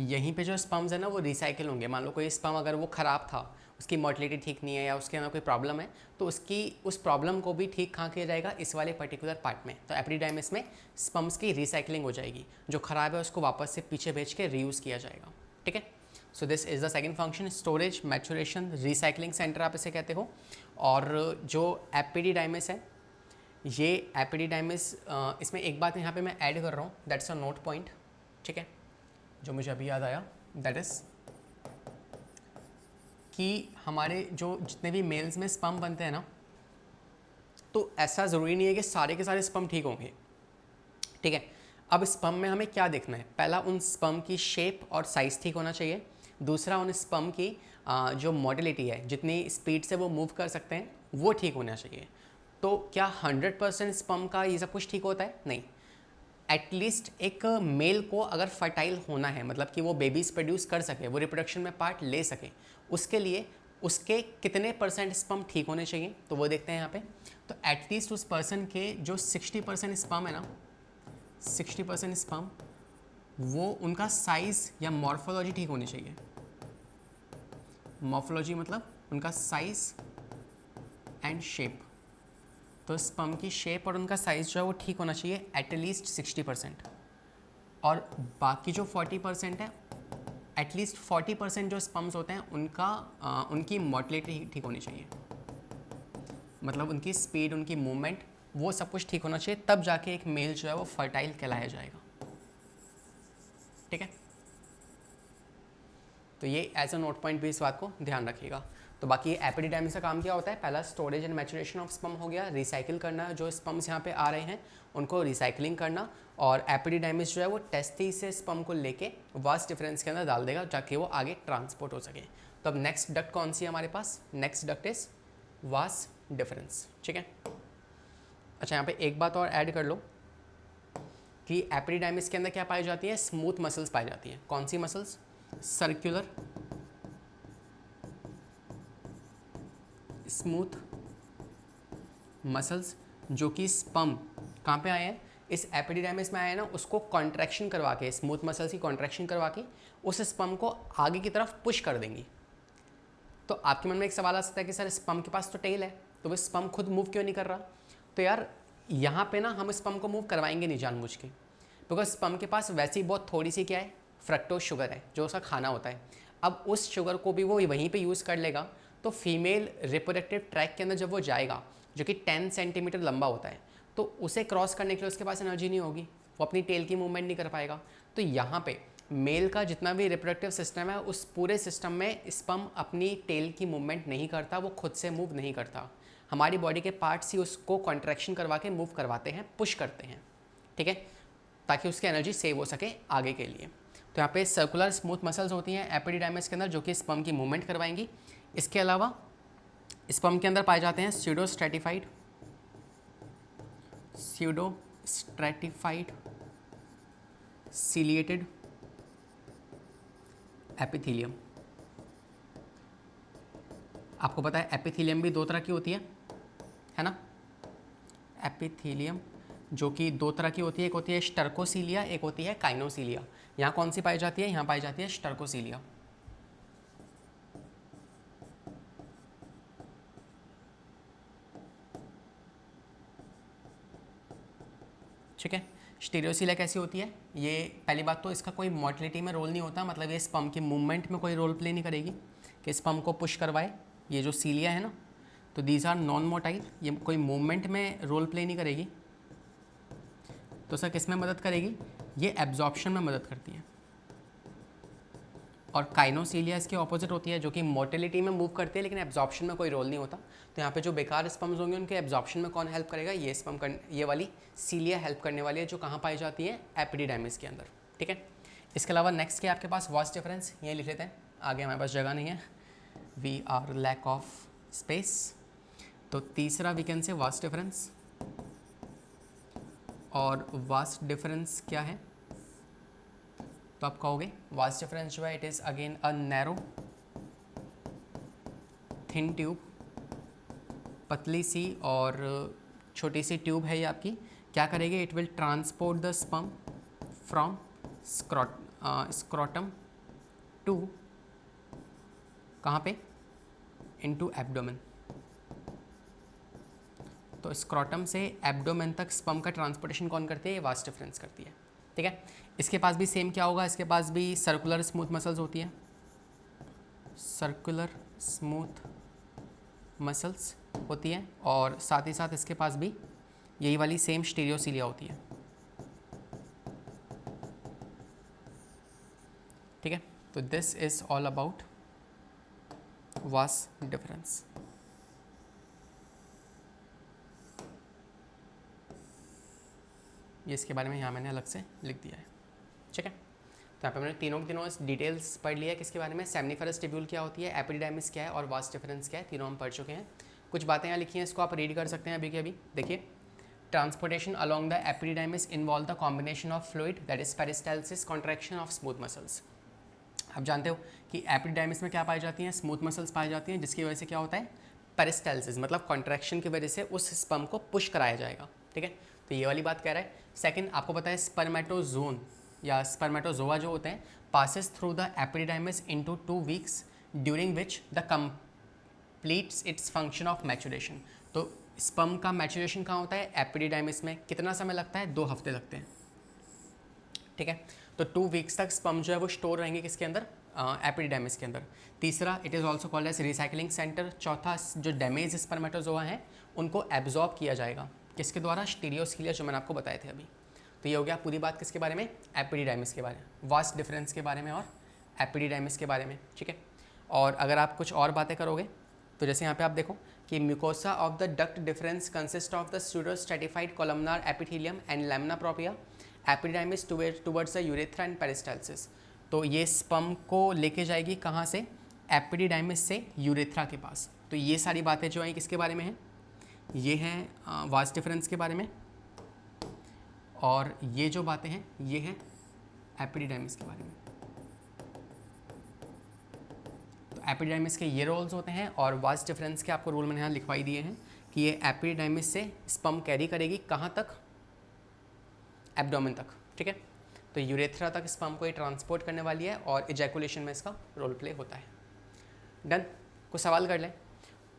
यहीं पे जो स्पर्म्स है ना वो रिसाइकिल होंगे। मान लो कोई स्पर्म अगर वो ख़राब था, उसकी मोटिलिटी ठीक नहीं है या उसके अंदर कोई प्रॉब्लम है, तो उस प्रॉब्लम को भी ठीक कहाँ किया जाएगा, इस वाले पर्टिकुलर पार्ट में। तो एपिडिडाइमिस में स्पर्म्स की रिसाइकलिंग हो जाएगी, जो ख़राब है उसको वापस से पीछे भेज के रीयूज़ किया जाएगा। ठीक है, so this is the second function, storage, maturation, recycling centre आप इसे कहते हो। और जो एपिडिडाइमिस है, ये एपिडिडाइमिस, इसमें एक बात यहाँ पे मैं ऐड कर रहा हूँ, दैट्स अ नोट पॉइंट। ठीक है, जो मुझे अभी याद आया, दैट इज़ कि हमारे जो जितने भी मेल्स में स्पर्म बनते हैं ना, तो ऐसा ज़रूरी नहीं है कि सारे के सारे स्पर्म ठीक होंगे। ठीक है, अब स्पर्म में हमें क्या देखना है, पहला उन स्पर्म की शेप और साइज़ ठीक होना चाहिए, दूसरा उन स्पर्म की जो मोटिलिटी है, जितनी स्पीड से वो मूव कर सकते हैं वो ठीक होना चाहिए। तो क्या 100% स्पर्म का ये सब कुछ ठीक होता है? नहीं। एटलीस्ट एक मेल को अगर फर्टाइल होना है, मतलब कि वो बेबीज प्रोड्यूस कर सके, वो रिप्रोडक्शन में पार्ट ले सके, उसके लिए उसके कितने % स्पर्म ठीक होने चाहिए, तो वो देखते हैं यहाँ पे। तो एटलीस्ट उस पर्सन के जो 60% स्पर्म है ना, 60% स्पर्म, वो उनका साइज़ या मॉर्फोलॉजी ठीक होनी चाहिए। मॉर्फोलॉजी मतलब उनका साइज़ एंड शेप। तो स्पर्म की शेप और उनका साइज़ जो है वो ठीक होना चाहिए एटलीस्ट 60%। और बाकी जो 40% है, एटलीस्ट 40% जो स्पर्म्स होते हैं उनकी मोटिलिटी ठीक होनी चाहिए, मतलब उनकी स्पीड, उनकी मूवमेंट, वो सब कुछ ठीक होना चाहिए, तब जाके एक मेल जो है वो फर्टाइल कहलाया जाएगा। ठीक है, तो ये एज अ नोट पॉइंट भी इस बात को ध्यान रखिएगा। तो बाकी एपिडिडाइमिस का काम क्या होता है, पहला storage and maturation of sperm हो गया, रिसाइकिल करना, जो स्पर्म्स यहाँ पे आ रहे हैं उनको रिसाइकलिंग करना, और एपिडिडाइमिस जो है वो टेस्टिस से स्पर्म को लेके वास डिफरेंस के अंदर डाल देगा ताकि वो आगे ट्रांसपोर्ट हो सके। तो अब नेक्स्ट डक्ट कौन सी है हमारे पास, next duct is vas deferens. ठीक है, अच्छा यहाँ पे एक बात और ऐड कर लो कि एपिडिडाइमिस के अंदर क्या पाई जाती है, स्मूथ मसल्स पाई जाती हैं। कौन सी मसल्स, सर्कुलर स्मूथ मसल्स, जो कि स्पर्म कहाँ पे आए हैं, इस एपिडिडाइमिस में आए हैं ना, उसको कॉन्ट्रैक्शन करवा के, स्मूथ मसल्स की कॉन्ट्रैक्शन करवा के उस स्पर्म को आगे की तरफ पुश कर देंगी। तो आपके मन में एक सवाल आ सकता है कि सर स्पर्म के पास तो टेल है, तो वो स्पर्म खुद मूव क्यों नहीं कर रहा? तो यार यहाँ पे ना हम स्पर्म को मूव करवाएंगे नहीं जानबूझ के, बिकॉज स्पर्म के पास वैसे ही बहुत थोड़ी सी क्या है, फ्रक्टोज शुगर है, जो उसका खाना होता है। अब उस शुगर को भी वो वहीं पे यूज़ कर लेगा, तो फीमेल रिप्रोडक्टिव ट्रैक के अंदर जब वो जाएगा, जो कि 10 सेंटीमीटर लंबा होता है, तो उसे क्रॉस करने के लिए उसके पास एनर्जी नहीं होगी, वो अपनी टेल की मूवमेंट नहीं कर पाएगा। तो यहाँ पे मेल का जितना भी रिप्रोडक्टिव सिस्टम है, उस पूरे सिस्टम में स्पर्म अपनी टेल की मूवमेंट नहीं करता, वो खुद से मूव नहीं करता। हमारी बॉडी के पार्ट्स ही उसको कॉन्ट्रैक्शन करवा के मूव करवाते हैं, पुश करते हैं। ठीक है, ताकि उसकी एनर्जी सेव हो सके आगे के लिए। तो यहाँ पे सर्कुलर स्मूथ मसल्स होती हैं एपिडिडाइमिस के अंदर, जो कि स्पर्म की मूवमेंट करवाएंगी। इसके अलावा स्पर्म के अंदर पाए जाते हैं स्यूडो स्ट्रैटिफाइड सीलिएटेड एपिथेलियम। आपको पता है एपिथेलियम भी दो तरह की होती है ना, एपिथेलियम जो कि दो तरह की होती है, एक होती है स्टर्कोसीलिया, एक होती है काइनोसीलिया। यहाँ कौन सी पाई जाती है, यहाँ पाई जाती है स्टर्कोसीलिया। ठीक है, स्टीरियोसीलिया कैसी होती है, ये पहली बात तो इसका कोई मोटिलिटी में रोल नहीं होता, मतलब ये स्पर्म की मूवमेंट में कोई रोल प्ले नहीं करेगी कि स्पर्म को पुश करवाए। ये जो सीलिया है ना, तो दीज आर नॉन मोटाइल, ये कोई मूवमेंट में रोल प्ले नहीं करेगी। तो सर किस में मदद करेगी, ये एब्जॉर्प्शन में मदद करती है। और काइनोसीलिया इसके ऑपोजिट होती है, जो कि मोटिलिटी में मूव करती है लेकिन एब्जॉर्प्शन में कोई रोल नहीं होता। तो यहाँ पे जो बेकार स्पर्म्स होंगे उनके एब्जॉर्प्शन में कौन हेल्प करेगा, ये स्पर्म, ये वाली सीलिया हेल्प करने वाली है, जो कहाँ पाई जाती है, एपिडिडाइमिस के अंदर। ठीक है, इसके अलावा नेक्स्ट क्या आपके पास, वास डिफरेंस, ये लिख लेते हैं, आगे हमारे पास जगह नहीं है, we are lack of space. तो तीसरा we can say vas deferens, और वास डिफरेंस क्या है, तो आप कहोगे वास डिफरेंस जो है, it is again a narrow thin tube, पतली सी और छोटी सी ट्यूब है ये आपकी, क्या करेगी, it will transport the sperm from scrotum to कहाँ पे, इनटू एब्डोमेन। तो स्क्रॉटम से एब्डोमेन तक स्पर्म का ट्रांसपोर्टेशन कौन करती है, ये वास डिफरेंस करती है। ठीक है, इसके पास भी सेम क्या होगा, इसके पास भी सर्कुलर स्मूथ मसल्स होती हैं, सर्कुलर स्मूथ मसल्स होती हैं, और साथ ही साथ इसके पास भी यही वाली सेम स्टीरियोसीलिया होती है। ठीक है, तो this is all about vas deferens. ये इसके बारे में यहाँ मैंने अलग से लिख दिया है, ठीक है। तो यहाँ पे मैंने तीनों डिटेल्स पढ़ लिया है किसके बारे में, सेमनीफेरस टिब्यूल क्या होती है, एपिडिडाइमिस क्या है और वास डिफरेंस क्या है, तीनों हम पढ़ चुके हैं। कुछ बातें यहाँ लिखी हैं, इसको आप रीड कर सकते हैं अभी के अभी। देखिए, transportation along the epididymis involve the combination of fluid that is peristalsis, contraction of smooth muscles. आप जानते हो कि एपिडिडाइमिस में क्या पाई जाती हैं, स्मूथ मसल्स पाई जाती हैं, जिसकी वजह से क्या होता है, पेरिस्टाल्सिस, मतलब कॉन्ट्रैक्शन की वजह से उस स्पर्म को पुश कराया जाएगा, ठीक है। तो ये वाली बात कह रहा है। सेकंड, आपको पता है स्पर्मेटोजोन या स्पर्मेटोजोआ जो होते हैं passes through the epididymis into 2 weeks during which the completes its function of maturation. तो स्पर्म का मैचुरेशन कहाँ होता है, एपिडिडाइमिस में। कितना समय लगता है, 2 हफ्ते लगते हैं, ठीक है। तो 2 वीक्स तक स्पर्म जो है वो स्टोर रहेंगे किसके अंदर, एपिडिडाइमिस के अंदर। तीसरा, it is also called as recycling centre. चौथा, जो डैमेज स्पर्मेटोजोआ हैं उनको एब्जॉर्ब किया जाएगा किसके द्वारा, स्टीरियोस्कीलिया, जो मैंने आपको बताए थे अभी। तो ये हो गया पूरी बात किसके बारे में, एपिडिडाइमिस के बारे में, वास्ट डिफरेंस के बारे में और एपिडिडाइमिस के बारे में, ठीक है। और अगर आप कुछ और बातें करोगे तो जैसे यहाँ पे आप देखो कि mucosa of the duct deferens consist of the pseudostratified columnar epithelium and lamina propria, epididymis towards the urethra and peristalsis. तो ये स्पर्म को लेके जाएगी कहाँ से, एपिडिडाइमिस से यूरेथ्रा के पास। तो ये सारी बातें जो हैं किसके बारे में हैं, ये हैं वास्ट डिफरेंस के बारे में, और ये जो बातें हैं ये हैं एपिडिडाइमिस के बारे में। तो एपिडिडाइमिस के ये रोल्स होते हैं और वास्ट डिफरेंस के आपको रूल मैंने यहाँ लिखवाई दिए हैं कि ये एपिडिडाइमिस से स्पर्म कैरी करेगी कहाँ तक, एब्डोमेन तक, ठीक है। तो यूरेथ्रा तक स्पर्म को ये ट्रांसपोर्ट करने वाली है और इजैकुलेशन में इसका रोल प्ले होता है। डन, कुछ सवाल कर लें।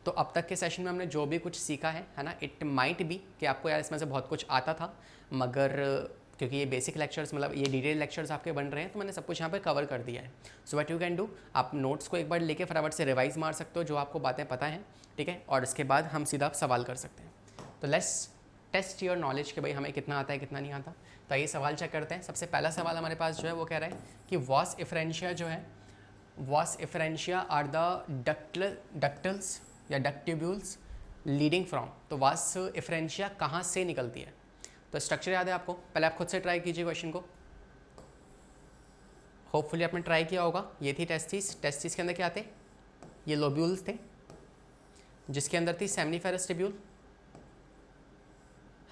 तो अब तक के सेशन में हमने जो भी कुछ सीखा है ना, इट माइट बी कि आपको यार इसमें से बहुत कुछ आता था, मगर क्योंकि ये बेसिक लेक्चर्स, मतलब ये डिटेल लेक्चर्स आपके बन रहे हैं, तो मैंने सब कुछ यहाँ पे कवर कर दिया है। So what you can do, आप नोट्स को एक बार लेके फटाफट से रिवाइज मार सकते हो जो आपको बातें पता हैं, ठीक है। और इसके बाद हम सीधा सवाल कर सकते हैं। तो लेट्स टेस्ट योर नॉलेज कि भाई हमें कितना आता है कितना नहीं आता। तो ये सवाल चेक करते हैं। सबसे पहला सवाल हमारे पास जो है वो कह रहा है कि वास इफरेंशिया जो है, वास इफरेंशिया आर द डक्टल्स या डक्ट ट्यूब्यूल्स लीडिंग फ्रॉम। तो वास इफरेंशिया कहाँ से निकलती है, तो स्ट्रक्चर याद है आपको, पहले आप खुद से ट्राई कीजिए क्वेश्चन को। होपफुली आपने ट्राई किया होगा। ये थी टेस्टिस, टेस्टिस के अंदर क्या थे, ये लोब्यूल्स थे, जिसके अंदर थी सेमनीफेरस टिब्यूल,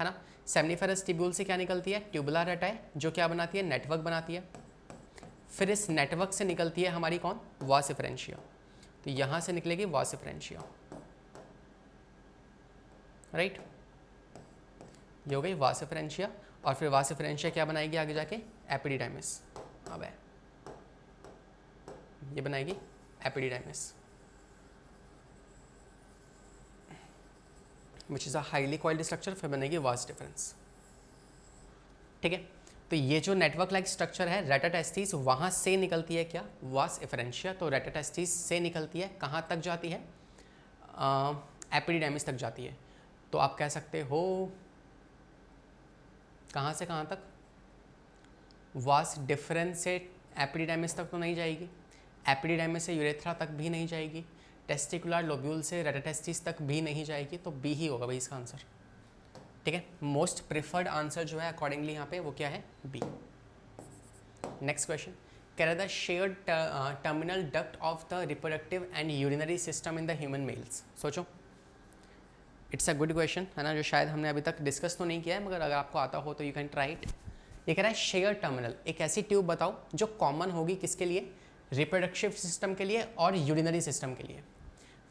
है ना। सेमनीफेरस टिब्यूल से क्या निकलती है, ट्यूबुलर रेटाई, जो क्या बनाती है, नेटवर्क बनाती है। फिर इस नेटवर्क से निकलती है हमारी कौन, वास इफरेंशिया। तो यहाँ से निकलेगी वास इफरेंशिया, राइट। ये हो गई वास इफरेंशिया, और फिर वास इफरेंशिया क्या बनाएगी आगे जाके, एपिडिडाइमिस। अब है ये बनाएगी epididymis, which is a highly coiled structure, फिर बनेगी वास डिफरेंस, ठीक है। तो ये जो नेटवर्क लाइक स्ट्रक्चर है रेटाटेस्टिस, वहाँ से निकलती है क्या, वास इफरेंशिया। तो रेटाटेस्टिस से निकलती है, कहाँ तक जाती है, एपिडिडाइमिस तक जाती है। तो आप कह सकते हो कहाँ से कहाँ तक, वास डिफरेंस से एपिडिडाइमिस तक तो नहीं जाएगी, एपिडिडाइमिस से यूरेथ्रा तक भी नहीं जाएगी, टेस्टिकुलर लोब्यूल से रेटाटेस्टिस तक भी नहीं जाएगी। तो बी ही होगा भाई इसका आंसर, ठीक है। मोस्ट प्रेफर्ड आंसर जो है अकॉर्डिंगली यहाँ पे वो क्या है, B. Next question, care the shared terminal duct of the reproductive and urinary system in the human males. सोचो, इट्स अ गुड क्वेश्चन, है ना, जो शायद हमने अभी तक डिस्कस तो नहीं किया है, मगर अगर आपको आता हो तो यू कैन ट्राई इट। ये कह रहा है शेयर टर्मिनल, एक ऐसी ट्यूब बताओ जो कॉमन होगी किसके लिए, रिप्रोडक्टिव सिस्टम के लिए और यूरिनरी सिस्टम के लिए।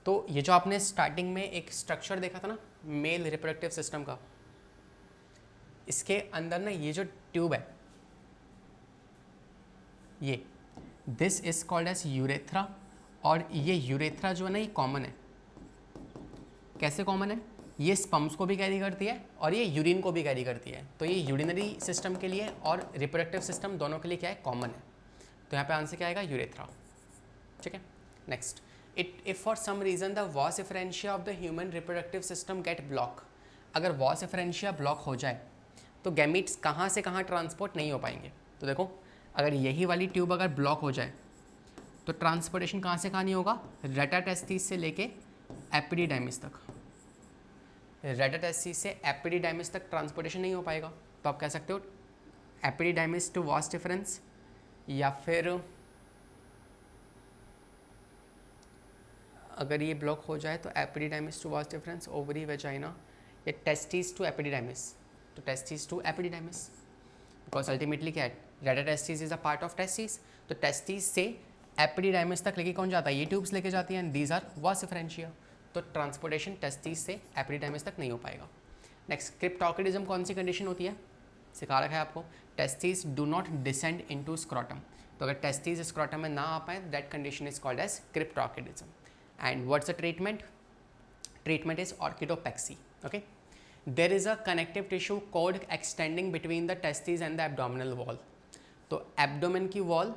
तो ये जो आपने स्टार्टिंग में एक स्ट्रक्चर देखा था ना मेल रिप्रोडक्टिव सिस्टम का, इसके अंदर ना ये जो ट्यूब है, ये this is called as urethra, और ये यूरेथ्रा जो है ना ये कॉमन है। कैसे कॉमन है, ये स्पर्म्स को भी कैरी करती है और ये यूरिन को भी कैरी करती है। तो ये यूरिनरी सिस्टम के लिए और रिप्रोडक्टिव सिस्टम दोनों के लिए क्या है, कॉमन है। तो यहाँ पे आंसर क्या आएगा, यूरेथ्रा, ठीक है। Next, if for some reason the vas efferentia of the human reproductive system get block, अगर वास इफरेंशिया ब्लॉक हो जाए तो गैमीट्स कहाँ से कहाँ ट्रांसपोर्ट नहीं हो पाएंगे। तो देखो, अगर यही वाली ट्यूब अगर ब्लॉक हो जाए तो ट्रांसपोर्टेशन कहाँ से कहाँ नहीं होगा, रेटाटेस्टिस से लेके एपिडिडाइमिस तक, रेटाटेस्टिस से एपिडिडाइमिस तक ट्रांसपोर्टेशन नहीं हो पाएगा, तो आप कह सकते हो एपिडिडाइमिस टू वास डिफरेंस, या फिर अगर ये ब्लॉक हो जाए तो epididymis to vas deferens, ovary vagina, या टेस्टिस टू एपिडिडाइमिस, तो testis to epididymis, because ultimately क्या है, rete testis is a part of testis, तो टेस्टिस से एपिडिडाइमिस तक लेके कौन जाता है, ये ट्यूब्स लेके जाती हैं, दीज आर वास डिफरेंशिया, तो ट्रांसपोर्टेशन टेस्टिस से एपिडिडाइमिस तक नहीं हो पाएगा। नेक्स्ट, क्रिप्टोकिडिज्म कौन सी कंडीशन होती है, सिखा रखा है आपको, testis do not descend into scrotum, तो अगर टेस्टिस स्क्रॉटम में ना आ पाए that condition is called as cryptorchidism. And what's the treatment, treatment is orchidopexy. Okay, there is a connective tissue cord extending between the testis and the abdominal wall, तो एब्डोमेन की वॉल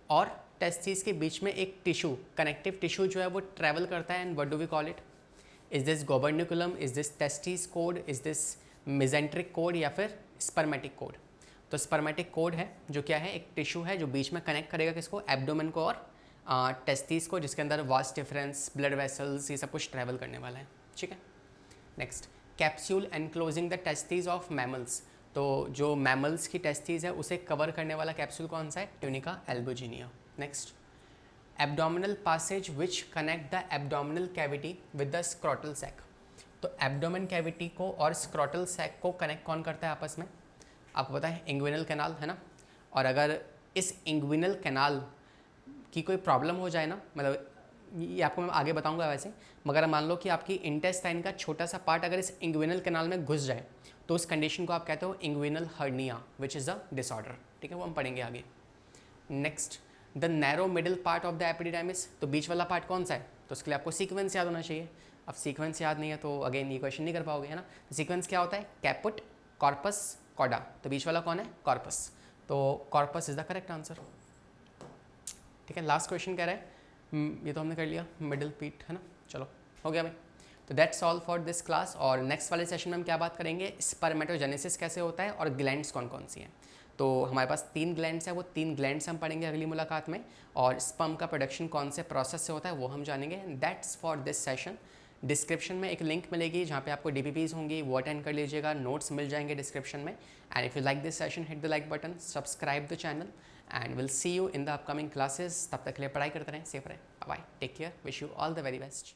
और टेस्टिस के बीच में एक टिश्यू, कनेक्टिव टिश्यू जो है वो ट्रैवल करता है, and what do we call it, is this gubernaculum, is this testis cord, is this mesenteric cord, या फिर स्पर्मेटिक कोड। तो स्पर्मेटिक कोड है जो क्या है, एक टिश्यू है जो बीच में कनेक्ट करेगा किसको, एब्डोमेन को और टेस्टिस को, जिसके अंदर वास डिफरेंस, ब्लड वेसल्स, ये सब कुछ ट्रैवल करने वाला है। ठीक है, next, capsule enclosing the testis of mammals, तो जो मैमल्स की टेस्टिस है उसे कवर करने वाला कैप्सूल कौन सा है, tunica albuginea. Next, abdominal passage which connect the abdominal cavity with the scrotal sac, तो एब्डोमेन कैविटी को और स्क्रॉटल सैक को कनेक्ट कौन करता है आपस में, आपको पता है इंग्विनल कैनाल है ना, और अगर इस इंग्विनल कैनाल की कोई प्रॉब्लम हो जाए ना, मतलब ये आपको मैं आगे बताऊंगा वैसे, मगर मान लो कि आपकी इंटेस्टाइन का छोटा सा पार्ट अगर इस इंग्विनल कैनाल में घुस जाए तो उस कंडीशन को आप कहते हो inguinal hernia, which is a disorder. ठीक है, वो हम पढ़ेंगे आगे। Next, the narrow middle part of the epididymis, तो बीच वाला पार्ट कौन सा है, तो उसके लिए आपको सीक्वेंस याद होना चाहिए। अब सीक्वेंस याद नहीं है तो अगेन ये क्वेश्चन नहीं कर पाओगे, है ना। तो सीक्वेंस क्या होता है, कैपुट, कॉर्पस, कॉडा, तो बीच वाला कौन है, कॉर्पस, तो corpus is the correct answer. ठीक है, लास्ट क्वेश्चन कह रहा है, ये तो हमने कर लिया, मिडिल पीट, है ना, चलो हो गया भाई। तो that's all for this class, और नेक्स्ट वाले सेशन में हम क्या बात करेंगे, स्पर्मेटोजेनेसिस कैसे होता है और ग्लैंड्स कौन कौन सी हैं। तो हमारे पास 3 ग्लैंड्स हैं, वो 3 ग्लैंड्स हम पढ़ेंगे अगली मुलाकात में, और स्पर्म का प्रोडक्शन कौन से प्रोसेस से होता है वो हम जानेंगे। That's for this session. Description में एक लिंक मिलेगी जहाँ पे आपको DPPs होंगी, वो अटेंड कर लीजिएगा, नोट्स मिल जाएंगे डिस्क्रिप्शन में। And if you like this session, hit the like button, subscribe the channel, and will see you in the upcoming classes. तब तक के लिए पढ़ाई करते रहें, सेफ रहें, bye, take care, wish you all the very best.